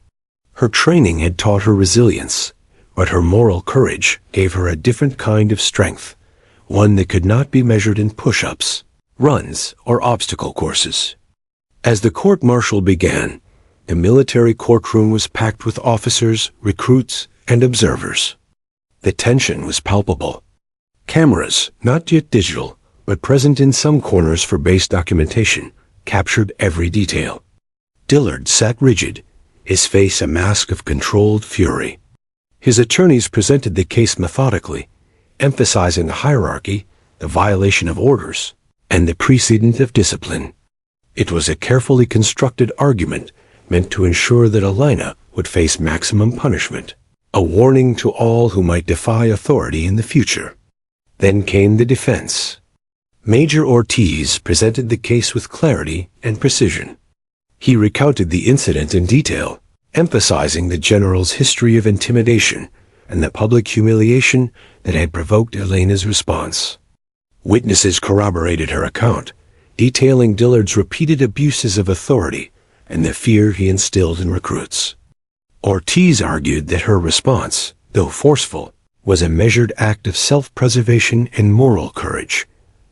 Her training had taught her resilience, but her moral courage gave her a different kind of strength, one that could not be measured in push-ups, runs, or obstacle courses. As the court-martial began, the military courtroom was packed with officers, recruits, and observers. The tension was palpable. Cameras, not yet digital, but present in some corners for base documentation, captured every detail. Dillard sat rigid, his face a mask of controlled fury. His attorneys presented the case methodically, emphasizing the hierarchy, the violation of orders, and the precedent of discipline. It was a carefully constructed argument meant to ensure that Elena would face maximum punishment, a warning to all who might defy authority in the future. Then came the defense. Major Ortiz presented the case with clarity and precision. He recounted the incident in detail, emphasizing the general's history of intimidation and the public humiliation that had provoked Elena's response. Witnesses corroborated her account, detailing Dillard's repeated abuses of authority and the fear he instilled in recruits. Ortiz argued that her response, though forceful, was a measured act of self-preservation and moral courage,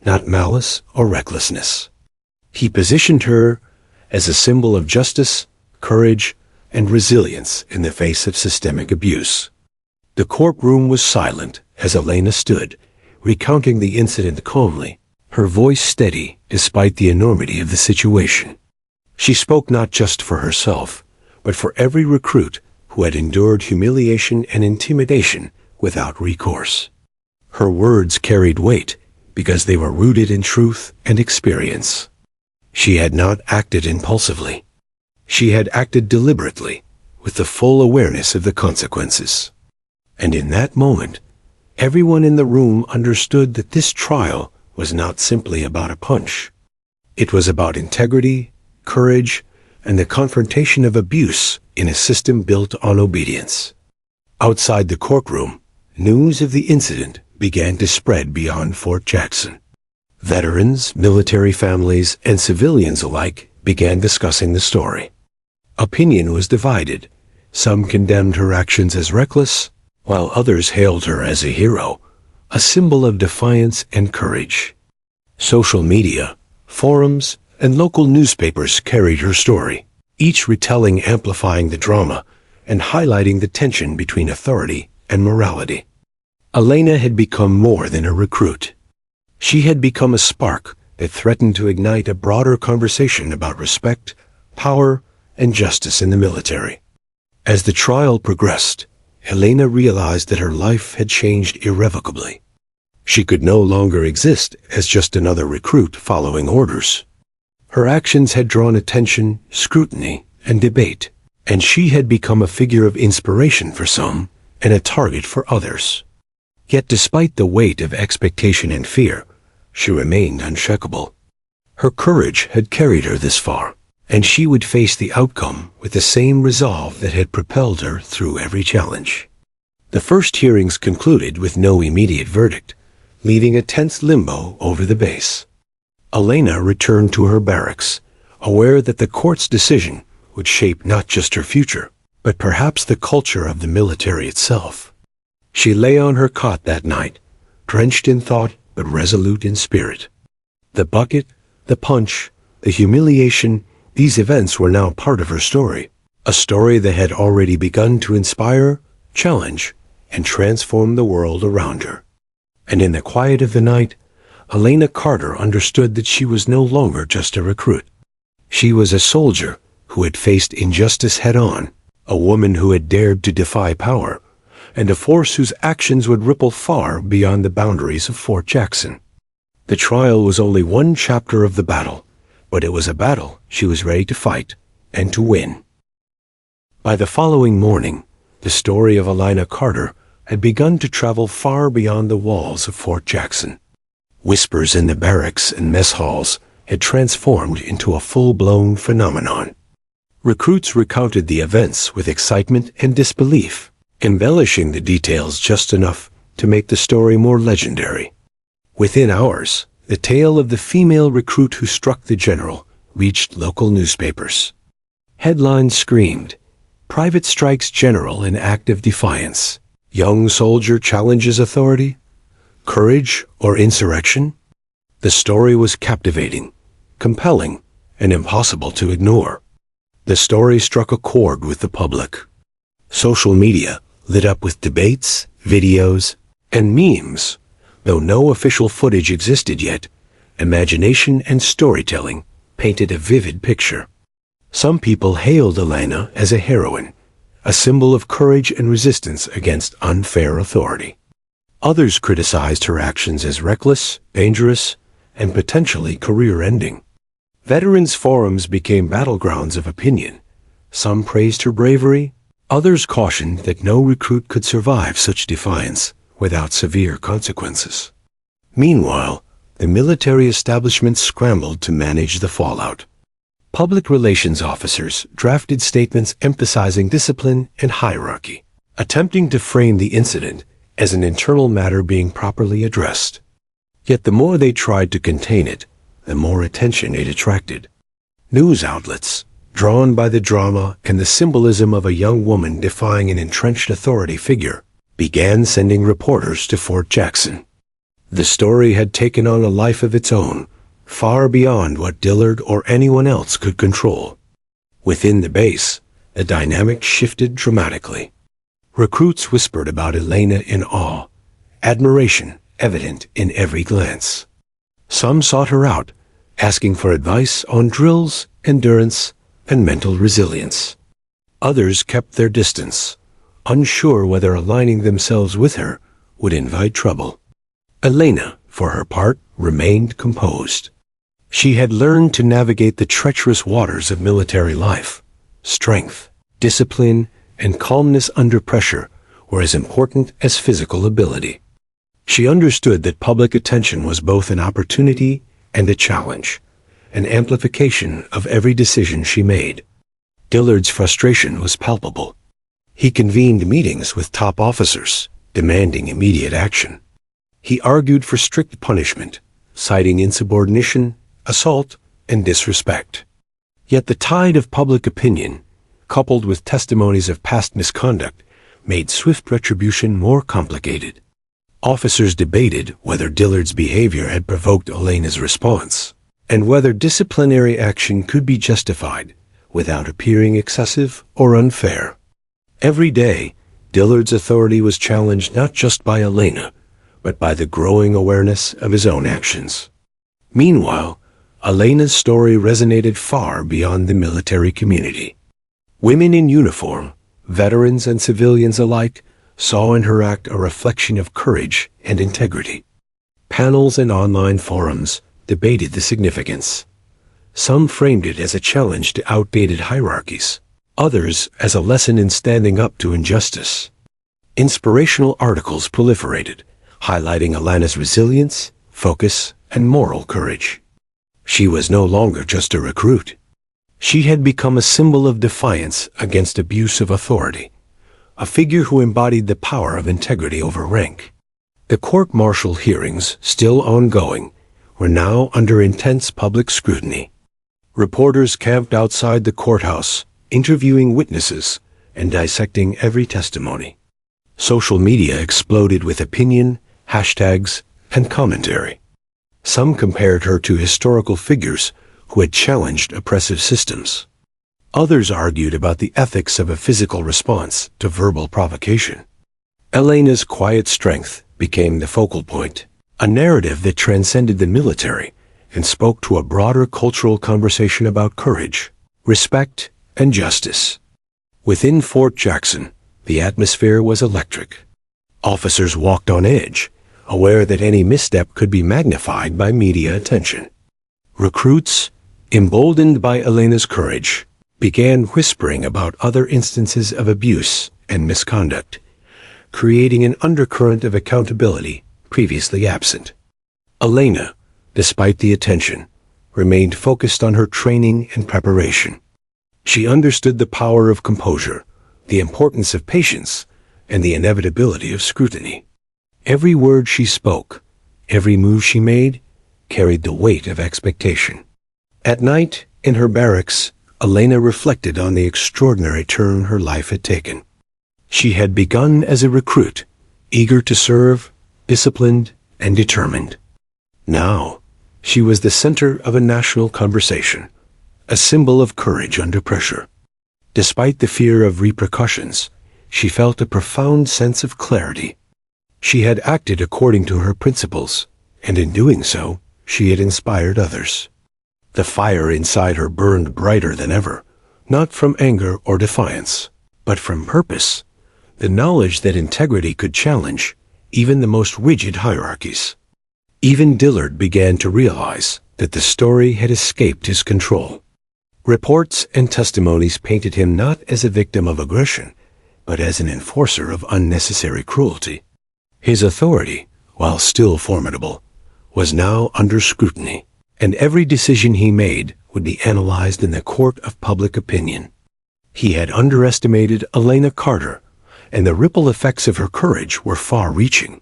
not malice or recklessness. He positioned her as a symbol of justice, courage, and resilience in the face of systemic abuse. The courtroom was silent as Elena stood, recounting the incident calmly, her voice steady despite the enormity of the situation. She spoke not just for herself, but for every recruit who had endured humiliation and intimidation without recourse. Her words carried weight because they were rooted in truth and experience. She had not acted impulsively. She had acted deliberately, with the full awareness of the consequences. And in that moment, everyone in the room understood that this trial was not simply about a punch. It was about integrity, courage, and the confrontation of abuse in a system built on obedience. Outside the courtroom, news of the incident began to spread beyond Fort Jackson. Veterans, military families, and civilians alike began discussing the story. Opinion was divided. Some condemned her actions as reckless, while others hailed her as a hero, a symbol of defiance and courage. Social media, forums, and local newspapers carried her story, each retelling amplifying the drama and highlighting the tension between authority and morality. Elena had become more than a recruit. She had become a spark that threatened to ignite a broader conversation about respect, power, and justice in the military. As the trial progressed, Elena realized that her life had changed irrevocably. She could no longer exist as just another recruit following orders. Her actions had drawn attention, scrutiny, and debate, and she had become a figure of inspiration for some and a target for others. Yet despite the weight of expectation and fear, she remained unshakable. Her courage had carried her this far, and she would face the outcome with the same resolve that had propelled her through every challenge. The first hearings concluded with no immediate verdict, leaving a tense limbo over the base. Elena returned to her barracks, aware that the court's decision would shape not just her future, but perhaps the culture of the military itself. She lay on her cot that night, drenched in thought but resolute in spirit. The bucket, the punch, the humiliation, these events were now part of her story, a story that had already begun to inspire, challenge, and transform the world around her. And in the quiet of the night, Elena Carter understood that she was no longer just a recruit. She was a soldier who had faced injustice head-on, a woman who had dared to defy power, and a force whose actions would ripple far beyond the boundaries of Fort Jackson. The trial was only one chapter of the battle, but it was a battle she was ready to fight and to win. By the following morning, the story of Elena Carter had begun to travel far beyond the walls of Fort Jackson. Whispers in the barracks and mess halls had transformed into a full-blown phenomenon. Recruits recounted the events with excitement and disbelief, embellishing the details just enough to make the story more legendary. Within hours, the tale of the female recruit who struck the general reached local newspapers. Headlines screamed, "Private strikes general in act of defiance. Young soldier challenges authority. Courage or insurrection?" The story was captivating, compelling, and impossible to ignore. The story struck a chord with the public. Social media lit up with debates, videos, and memes. Though no official footage existed yet, imagination and storytelling painted a vivid picture. Some people hailed Elena as a heroine, a symbol of courage and resistance against unfair authority. Others criticized her actions as reckless, dangerous, and potentially career-ending. Veterans' forums became battlegrounds of opinion. Some praised her bravery, others cautioned that no recruit could survive such defiance without severe consequences. Meanwhile, the military establishment scrambled to manage the fallout. Public relations officers drafted statements emphasizing discipline and hierarchy, attempting to frame the incident as an internal matter being properly addressed. Yet the more they tried to contain it, the more attention it attracted. News outlets, drawn by the drama and the symbolism of a young woman defying an entrenched authority figure, began sending reporters to Fort Jackson. The story had taken on a life of its own, far beyond what Dillard or anyone else could control. Within the base, the dynamic shifted dramatically. Recruits whispered about Elena in awe, admiration evident in every glance. Some sought her out, asking for advice on drills, endurance, and mental resilience. Others kept their distance, unsure whether aligning themselves with her would invite trouble. Elena, for her part, remained composed. She had learned to navigate the treacherous waters of military life. Strength, discipline, and calmness under pressure were as important as physical ability. She understood that public attention was both an opportunity and a challenge, an amplification of every decision she made. Dillard's frustration was palpable. He convened meetings with top officers, demanding immediate action. He argued for strict punishment, citing insubordination, assault, and disrespect. Yet the tide of public opinion, coupled with testimonies of past misconduct, made swift retribution more complicated. Officers debated whether Dillard's behavior had provoked Elena's response, and whether disciplinary action could be justified without appearing excessive or unfair. Every day, Dillard's authority was challenged not just by Elena, but by the growing awareness of his own actions. Meanwhile, Elena's story resonated far beyond the military community. Women in uniform, veterans and civilians alike, saw in her act a reflection of courage and integrity. Panels and online forums debated the significance. Some framed it as a challenge to outdated hierarchies, others as a lesson in standing up to injustice. Inspirational articles proliferated, highlighting Elena's resilience, focus, and moral courage. She was no longer just a recruit. She had become a symbol of defiance against abuse of authority, a figure who embodied the power of integrity over rank. The court-martial hearings, still ongoing, were now under intense public scrutiny. Reporters camped outside the courthouse, interviewing witnesses and dissecting every testimony. Social media exploded with opinion, hashtags, and commentary. Some compared her to historical figures who had challenged oppressive systems. Others argued about the ethics of a physical response to verbal provocation. Elena's quiet strength became the focal point, a narrative that transcended the military and spoke to a broader cultural conversation about courage, respect, and justice. Within Fort Jackson, the atmosphere was electric. Officers walked on edge, aware that any misstep could be magnified by media attention. Recruits, emboldened by Elena's courage, began whispering about other instances of abuse and misconduct, creating an undercurrent of accountability previously absent. Elena, despite the attention, remained focused on her training and preparation. She understood the power of composure, the importance of patience, and the inevitability of scrutiny. Every word she spoke, every move she made, carried the weight of expectation. At night, in her barracks, Elena reflected on the extraordinary turn her life had taken. She had begun as a recruit, eager to serve, disciplined, and determined. Now, she was the center of a national conversation, a symbol of courage under pressure. Despite the fear of repercussions, she felt a profound sense of clarity. She had acted according to her principles, and in doing so, she had inspired others. The fire inside her burned brighter than ever, not from anger or defiance, but from purpose, the knowledge that integrity could challenge even the most rigid hierarchies. Even Dillard began to realize that the story had escaped his control. Reports and testimonies painted him not as a victim of aggression, but as an enforcer of unnecessary cruelty. His authority, while still formidable, was now under scrutiny, and every decision he made would be analyzed in the court of public opinion. He had underestimated Elena Carter, and the ripple effects of her courage were far-reaching.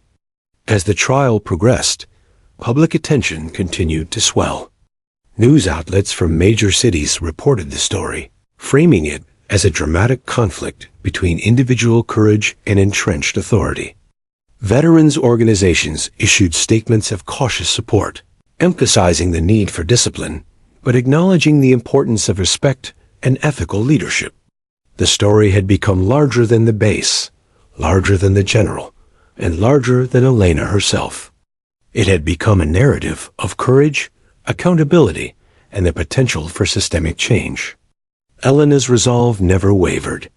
As the trial progressed, public attention continued to swell. News outlets from major cities reported the story, framing it as a dramatic conflict between individual courage and entrenched authority. Veterans organizations issued statements of cautious support, emphasizing the need for discipline, but acknowledging the importance of respect and ethical leadership. The story had become larger than the base, larger than the general, and larger than Elena herself. It had become a narrative of courage, accountability, and the potential for systemic change. Elena's resolve never wavered.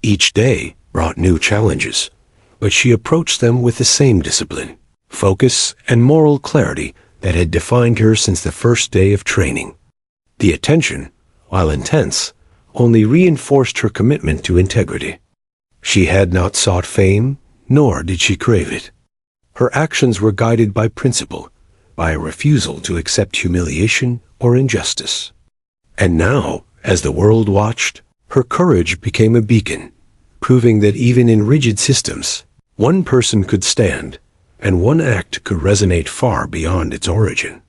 Each day brought new challenges, but she approached them with the same discipline, focus, and moral clarity that had defined her since the first day of training. The attention, while intense, only reinforced her commitment to integrity. She had not sought fame, nor did she crave it. Her actions were guided by principle, by a refusal to accept humiliation or injustice. And now, as the world watched, her courage became a beacon, proving that even in rigid systems, one person could stand, and one act could resonate far beyond its origin.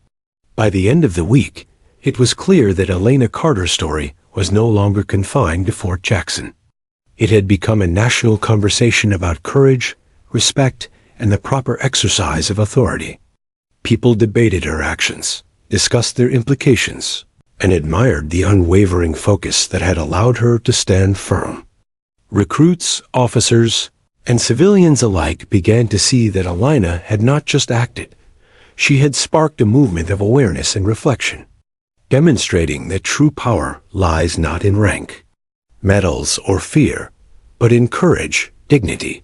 By the end of the week, it was clear that Elena Carter's story was no longer confined to Fort Jackson. It had become a national conversation about courage, respect, and the proper exercise of authority. People debated her actions, discussed their implications, and admired the unwavering focus that had allowed her to stand firm. Recruits, officers, and civilians alike began to see that Elena had not just acted. She had sparked a movement of awareness and reflection, demonstrating that true power lies not in rank, medals, or fear, but in courage, dignity,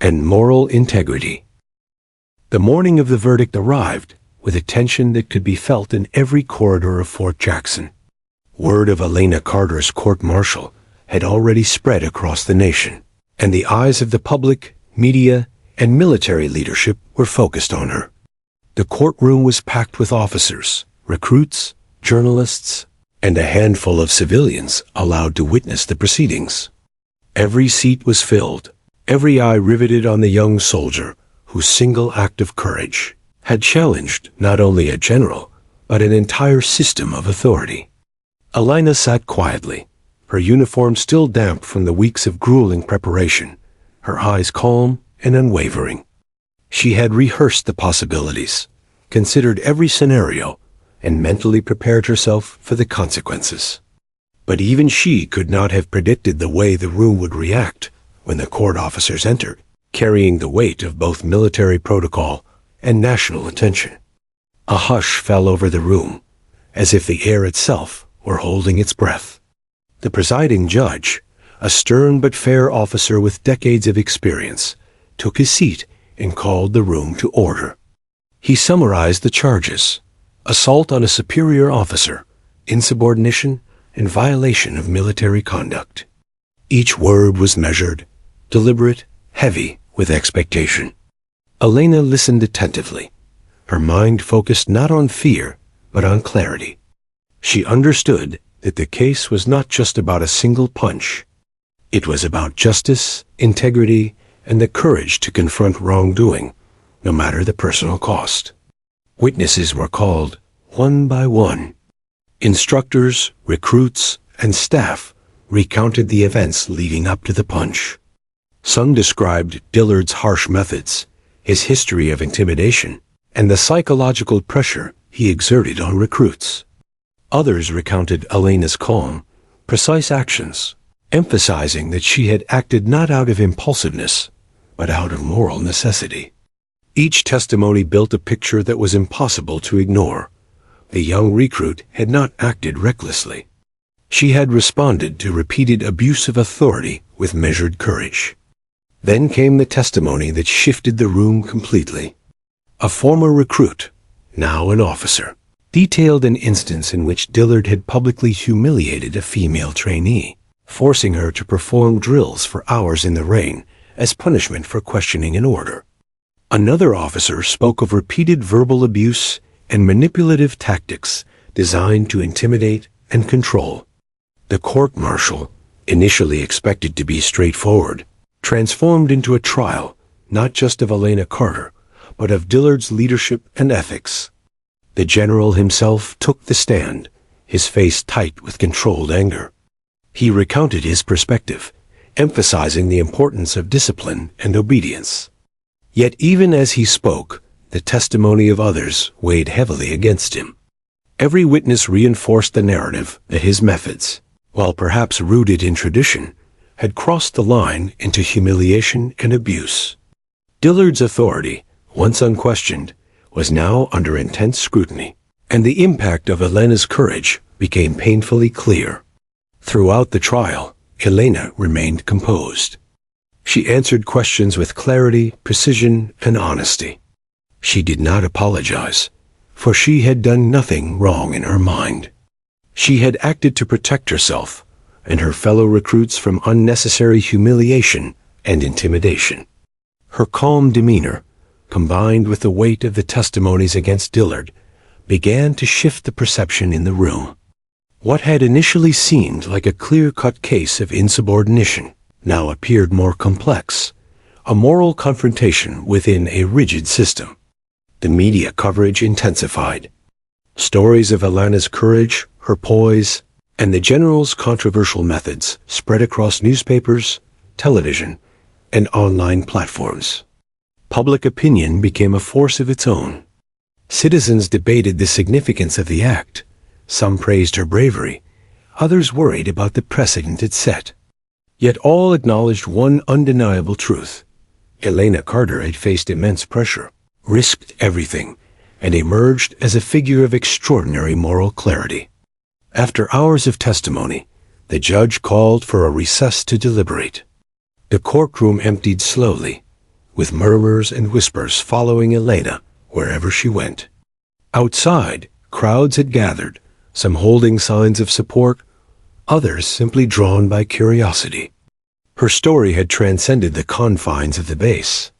and moral integrity. The morning of the verdict arrived with a tension that could be felt in every corridor of Fort Jackson. Word of Elena Carter's court-martial had already spread across the nation, and the eyes of the public, media, and military leadership were focused on her. The courtroom was packed with officers, recruits, journalists, and a handful of civilians allowed to witness the proceedings. Every seat was filled, every eye riveted on the young soldier whose single act of courage had challenged not only a general, but an entire system of authority. Elena sat quietly, her uniform still damp from the weeks of grueling preparation, her eyes calm and unwavering. She had rehearsed the possibilities, considered every scenario, and mentally prepared herself for the consequences. But even she could not have predicted the way the room would react when the court officers entered, carrying the weight of both military protocol and national attention. A hush fell over the room, as if the air itself were holding its breath. The presiding judge, a stern but fair officer with decades of experience, took his seat and called the room to order. He summarized the charges: assault on a superior officer, insubordination, and violation of military conduct. Each word was measured, deliberate, heavy with expectation. Elena listened attentively, her mind focused not on fear, but on clarity. She understood that the case was not just about a single punch. It was about justice, integrity, and the courage to confront wrongdoing, no matter the personal cost. Witnesses were called one by one. Instructors, recruits, and staff recounted the events leading up to the punch. Some described Dillard's harsh methods, his history of intimidation, and the psychological pressure he exerted on recruits. Others recounted Elena's calm, precise actions, emphasizing that she had acted not out of impulsiveness, but out of moral necessity. Each testimony built a picture that was impossible to ignore. The young recruit had not acted recklessly. She had responded to repeated abuse of authority with measured courage. Then came the testimony that shifted the room completely. A former recruit, now an officer, detailed an instance in which Dillard had publicly humiliated a female trainee, forcing her to perform drills for hours in the rain as punishment for questioning an order. Another officer spoke of repeated verbal abuse and manipulative tactics designed to intimidate and control. The court-martial, initially expected to be straightforward, transformed into a trial not just of Elena Carter, but of Dillard's leadership and ethics. The general himself took the stand, his face tight with controlled anger. He recounted his perspective, emphasizing the importance of discipline and obedience. Yet even as he spoke, the testimony of others weighed heavily against him. Every witness reinforced the narrative that his methods, while perhaps rooted in tradition, had crossed the line into humiliation and abuse. Dillard's authority, once unquestioned, was now under intense scrutiny, and the impact of Elena's courage became painfully clear. Throughout the trial, Elena remained composed. She answered questions with clarity, precision, and honesty. She did not apologize, for she had done nothing wrong in her mind. She had acted to protect herself and her fellow recruits from unnecessary humiliation and intimidation. Her calm demeanor, combined with the weight of the testimonies against Dillard, began to shift the perception in the room. What had initially seemed like a clear-cut case of insubordination now appeared more complex, a moral confrontation within a rigid system. The media coverage intensified. Stories of Elena's courage, her poise, and the general's controversial methods spread across newspapers, television, and online platforms. Public opinion became a force of its own. Citizens debated the significance of the act. Some praised her bravery, others worried about the precedent it set. Yet all acknowledged one undeniable truth. Elena Carter had faced immense pressure, risked everything, and emerged as a figure of extraordinary moral clarity. After hours of testimony, the judge called for a recess to deliberate. The courtroom emptied slowly, with murmurs and whispers following Elena wherever she went. Outside, crowds had gathered, some holding signs of support, others simply drawn by curiosity. Her story had transcended the confines of the base.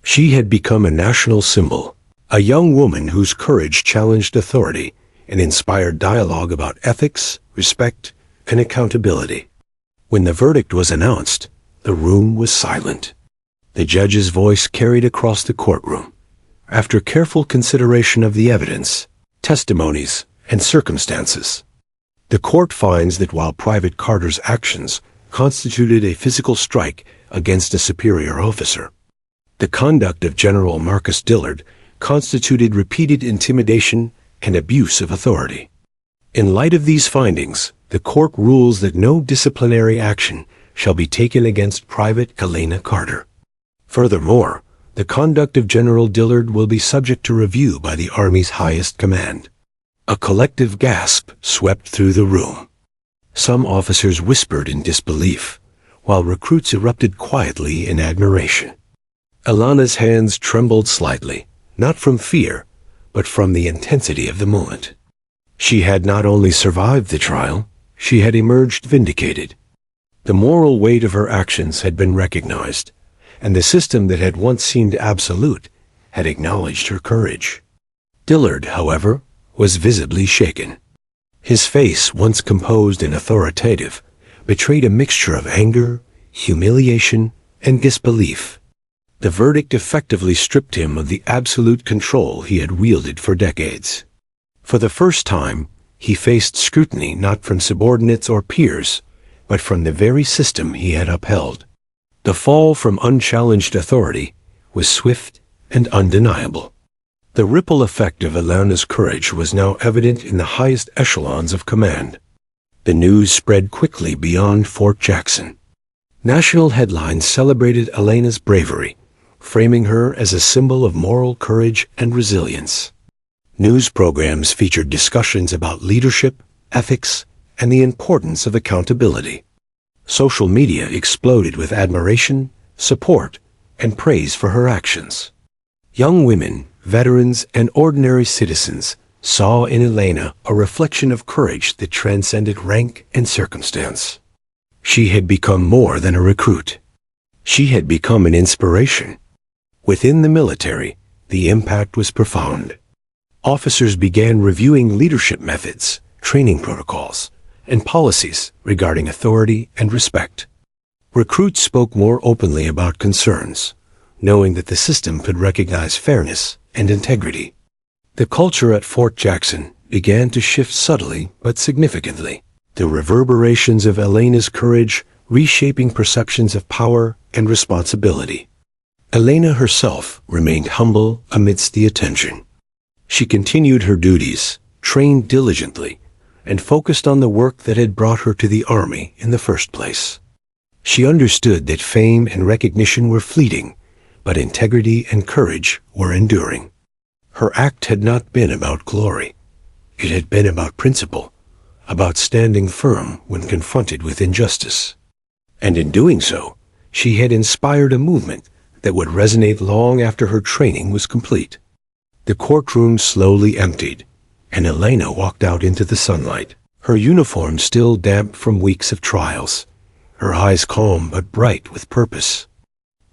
She had become a national symbol, a young woman whose courage challenged authority and inspired dialogue about ethics, respect, and accountability. When the verdict was announced, the room was silent. The judge's voice carried across the courtroom. After careful consideration of the evidence, testimonies, and circumstances, the court finds that while Private Carter's actions constituted a physical strike against a superior officer, the conduct of General Marcus Dillard constituted repeated intimidation and abuse of authority. In light of these findings, the court rules that no disciplinary action shall be taken against Private Elena Carter. Furthermore, the conduct of General Dillard will be subject to review by the Army's highest command. A collective gasp swept through the room. Some officers whispered in disbelief, while recruits erupted quietly in admiration. Elena's hands trembled slightly, not from fear, but from the intensity of the moment. She had not only survived the trial, she had emerged vindicated. The moral weight of her actions had been recognized, and the system that had once seemed absolute had acknowledged her courage. Dillard, however, was visibly shaken. His face, once composed and authoritative, betrayed a mixture of anger, humiliation, and disbelief. The verdict effectively stripped him of the absolute control he had wielded for decades. For the first time, he faced scrutiny not from subordinates or peers, but from the very system he had upheld. The fall from unchallenged authority was swift and undeniable. The ripple effect of Elena's courage was now evident in the highest echelons of command. The news spread quickly beyond Fort Jackson. National headlines celebrated Elena's bravery, framing her as a symbol of moral courage and resilience. News programs featured discussions about leadership, ethics, and the importance of accountability. Social media exploded with admiration, support, and praise for her actions. Young women, veterans, and ordinary citizens saw in Elena a reflection of courage that transcended rank and circumstance. She had become more than a recruit. She had become an inspiration. Within the military, the impact was profound. Officers began reviewing leadership methods, training protocols, and policies regarding authority and respect. Recruits spoke more openly about concerns, knowing that the system could recognize fairness and integrity. The culture at Fort Jackson began to shift subtly but significantly, the reverberations of Elena's courage reshaping perceptions of power and responsibility. Elena herself remained humble amidst the attention. She continued her duties, trained diligently, and focused on the work that had brought her to the Army in the first place. She understood that fame and recognition were fleeting, but integrity and courage were enduring. Her act had not been about glory. It had been about principle, about standing firm when confronted with injustice. And in doing so, she had inspired a movement that would resonate long after her training was complete. The courtroom slowly emptied, and Elena walked out into the sunlight, her uniform still damp from weeks of trials, her eyes calm but bright with purpose.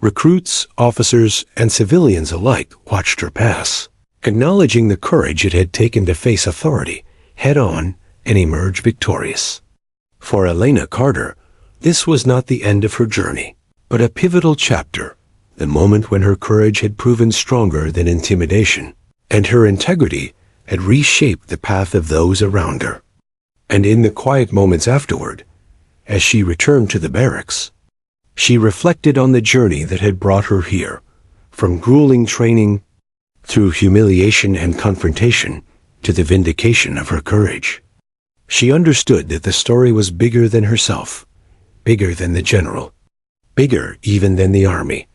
Recruits, officers, and civilians alike watched her pass, acknowledging the courage it had taken to face authority head-on and emerge victorious. For Elena Carter, This was not the end of her journey, but a pivotal chapter, the moment when her courage had proven stronger than intimidation, and her integrity had reshaped the path of those around her. And in the quiet moments afterward, as she returned to the barracks, she reflected on the journey that had brought her here, from grueling training, through humiliation and confrontation, to the vindication of her courage. She understood that the story was bigger than herself, bigger than the general, bigger even than the army.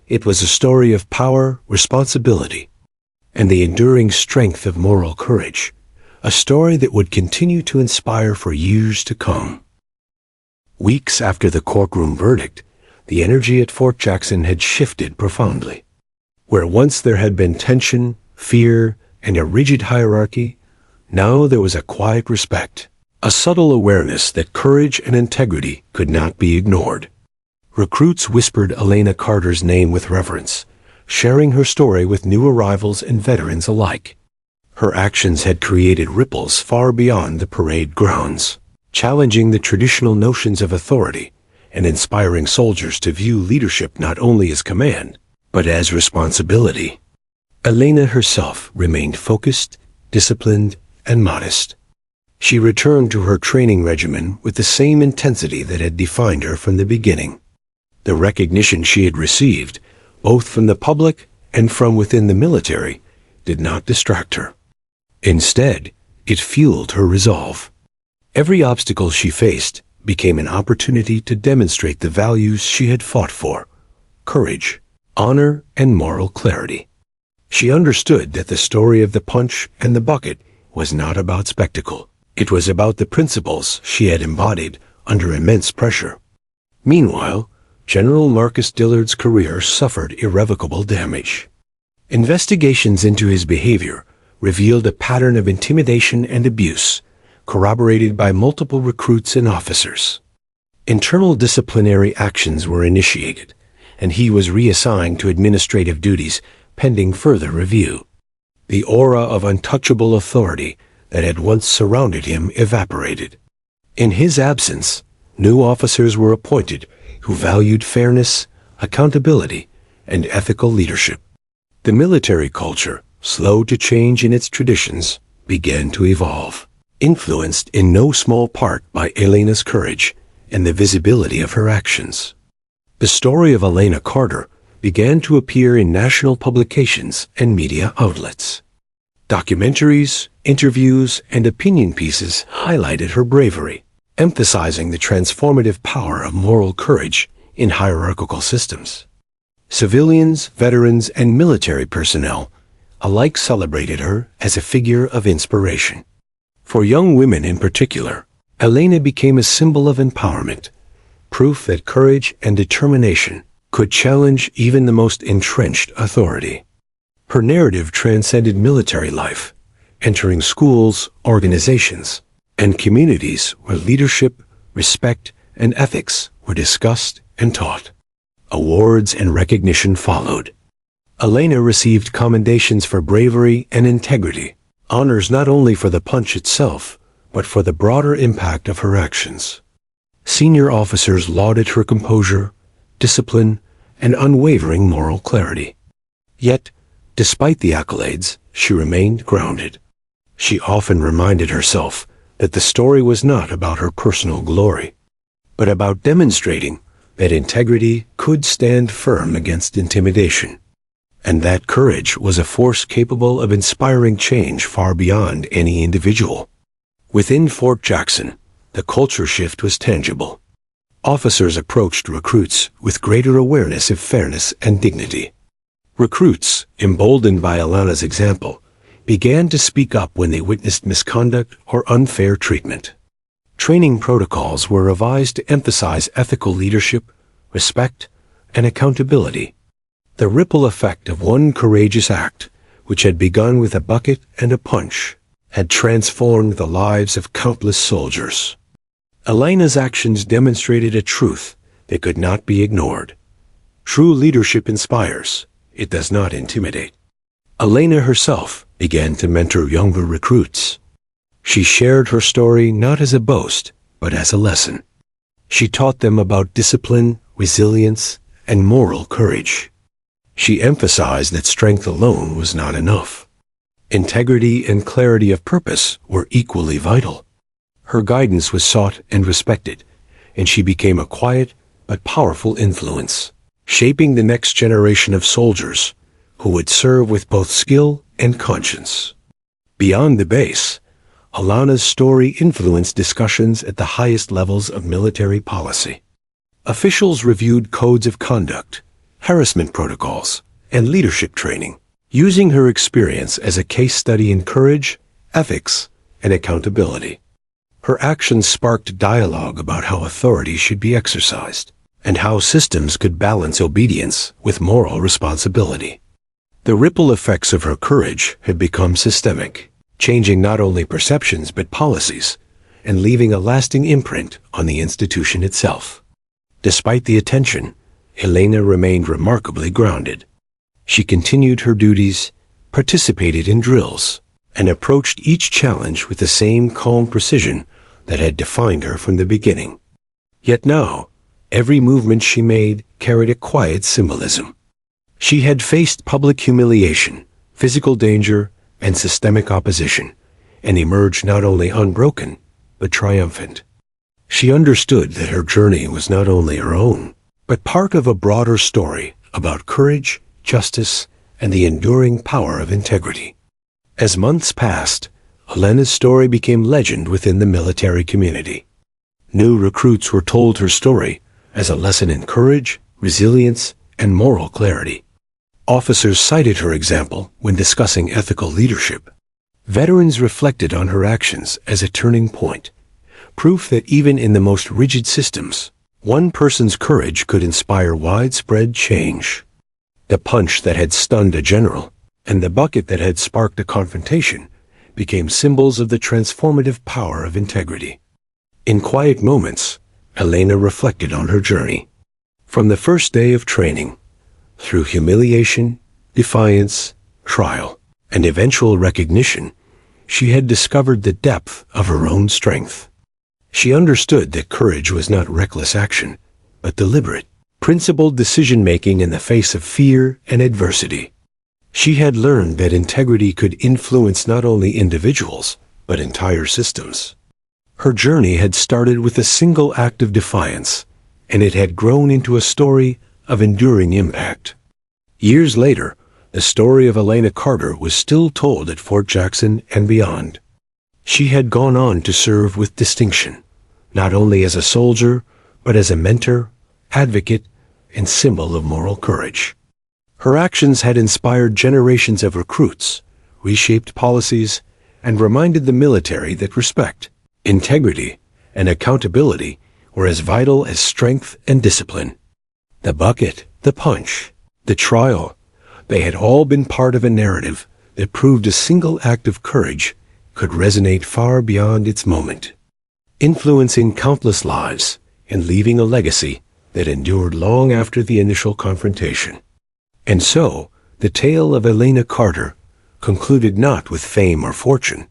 It was a story of power, responsibility, and the enduring strength of moral courage, a story that would continue to inspire for years to come. Weeks after the courtroom verdict, the energy at Fort Jackson had shifted profoundly. Where once there had been tension, fear, and a rigid hierarchy, now there was a quiet respect, a subtle awareness that courage and integrity could not be ignored. Recruits whispered Elena Carter's name with reverence, sharing her story with new arrivals and veterans alike. Her actions had created ripples far beyond the parade grounds, challenging the traditional notions of authority and inspiring soldiers to view leadership not only as command, but as responsibility. Elena herself remained focused, disciplined, and modest. She returned to her training regimen with the same intensity that had defined her from the beginning. The recognition she had received, both from the public and from within the military, did not distract her. Instead, it fueled her resolve. Every obstacle she faced became an opportunity to demonstrate the values she had fought for: courage, honor, and moral clarity. She understood that the story of the punch and the bucket was not about spectacle. It was about the principles she had embodied under immense pressure. Meanwhile, General Marcus Dillard's career suffered irrevocable damage. Investigations into his behavior revealed a pattern of intimidation and abuse, corroborated by multiple recruits and officers. Internal disciplinary actions were initiated, and he was reassigned to administrative duties pending further review. The aura of untouchable authority that had once surrounded him evaporated. In his absence, new officers were appointed who valued fairness, accountability, and ethical leadership. The military culture, slow to change in its traditions, began to evolve, influenced in no small part by Elena's courage and the visibility of her actions. The story of Elena Carter began to appear in national publications and media outlets. Documentaries, interviews, and opinion pieces highlighted her bravery, emphasizing the transformative power of moral courage in hierarchical systems. Civilians, veterans, and military personnel alike celebrated her as a figure of inspiration. For young women in particular, Elena became a symbol of empowerment, proof that courage and determination could challenge even the most entrenched authority. Her narrative transcended military life, entering schools, organizations, and communities where leadership, respect, and ethics were discussed and taught. Awards and recognition followed. Elena received commendations for bravery and integrity, honors not only for the punch itself, but for the broader impact of her actions. Senior officers lauded her composure, discipline, and unwavering moral clarity. Yet, despite the accolades, she remained grounded. She often reminded herself that the story was not about her personal glory, but about demonstrating that integrity could stand firm against intimidation, and that courage was a force capable of inspiring change far beyond any individual. Within Fort Jackson, the culture shift was tangible. Officers approached recruits with greater awareness of fairness and dignity. Recruits, emboldened by Elena's example, began to speak up when they witnessed misconduct or unfair treatment. Training protocols were revised to emphasize ethical leadership, respect, and accountability. The ripple effect of one courageous act, which had begun with a bucket and a punch, had transformed the lives of countless soldiers. Elena's actions demonstrated a truth that could not be ignored. True leadership inspires, it does not intimidate. Elena herself began to mentor younger recruits. She shared her story not as a boast, but as a lesson. She taught them about discipline, resilience, and moral courage. She emphasized that strength alone was not enough. Integrity and clarity of purpose were equally vital. Her guidance was sought and respected, and she became a quiet but powerful influence, shaping the next generation of soldiers who would serve with both skill and conscience. Beyond the base, Alana's story influenced discussions at the highest levels of military policy. Officials reviewed codes of conduct, harassment protocols, and leadership training, using her experience as a case study in courage, ethics, and accountability. Her actions sparked dialogue about how authority should be exercised, and how systems could balance obedience with moral responsibility. The ripple effects of her courage had become systemic, changing not only perceptions but policies, and leaving a lasting imprint on the institution itself. Despite the attention, Elena remained remarkably grounded. She continued her duties, participated in drills, and approached each challenge with the same calm precision that had defined her from the beginning. Yet now, every movement she made carried a quiet symbolism. She had faced public humiliation, physical danger, and systemic opposition, and emerged not only unbroken, but triumphant. She understood that her journey was not only her own, but part of a broader story about courage, justice, and the enduring power of integrity. As months passed, Elena's story became legend within the military community. New recruits were told her story as a lesson in courage, resilience, and moral clarity. Officers cited her example when discussing ethical leadership. Veterans reflected on her actions as a turning point, proof that even in the most rigid systems, one person's courage could inspire widespread change. The punch that had stunned a general and the bucket that had sparked a confrontation became symbols of the transformative power of integrity. In quiet moments, Elena reflected on her journey. From the first day of training, through humiliation, defiance, trial, and eventual recognition, she had discovered the depth of her own strength. She understood that courage was not reckless action, but deliberate, principled decision-making in the face of fear and adversity. She had learned that integrity could influence not only individuals, but entire systems. Her journey had started with a single act of defiance, and it had grown into a story of enduring impact. Years later, the story of Elena Carter was still told at Fort Jackson and beyond. She had gone on to serve with distinction, not only as a soldier, but as a mentor, advocate, and symbol of moral courage. Her actions had inspired generations of recruits, reshaped policies, and reminded the military that respect, integrity, and accountability were as vital as strength and discipline. The bucket, the punch, the trial, they had all been part of a narrative that proved a single act of courage could resonate far beyond its moment, influencing countless lives and leaving a legacy that endured long after the initial confrontation. And so, the tale of Elena Carter concluded not with fame or fortune,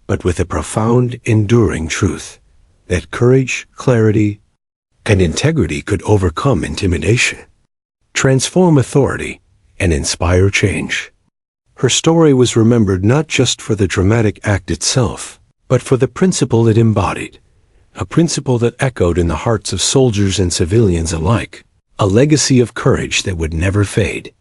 but with a profound, enduring truth that courage, clarity, and integrity could overcome intimidation, transform authority, and inspire change. Her story was remembered not just for the dramatic act itself, but for the principle it embodied, a principle that echoed in the hearts of soldiers and civilians alike, a legacy of courage that would never fade.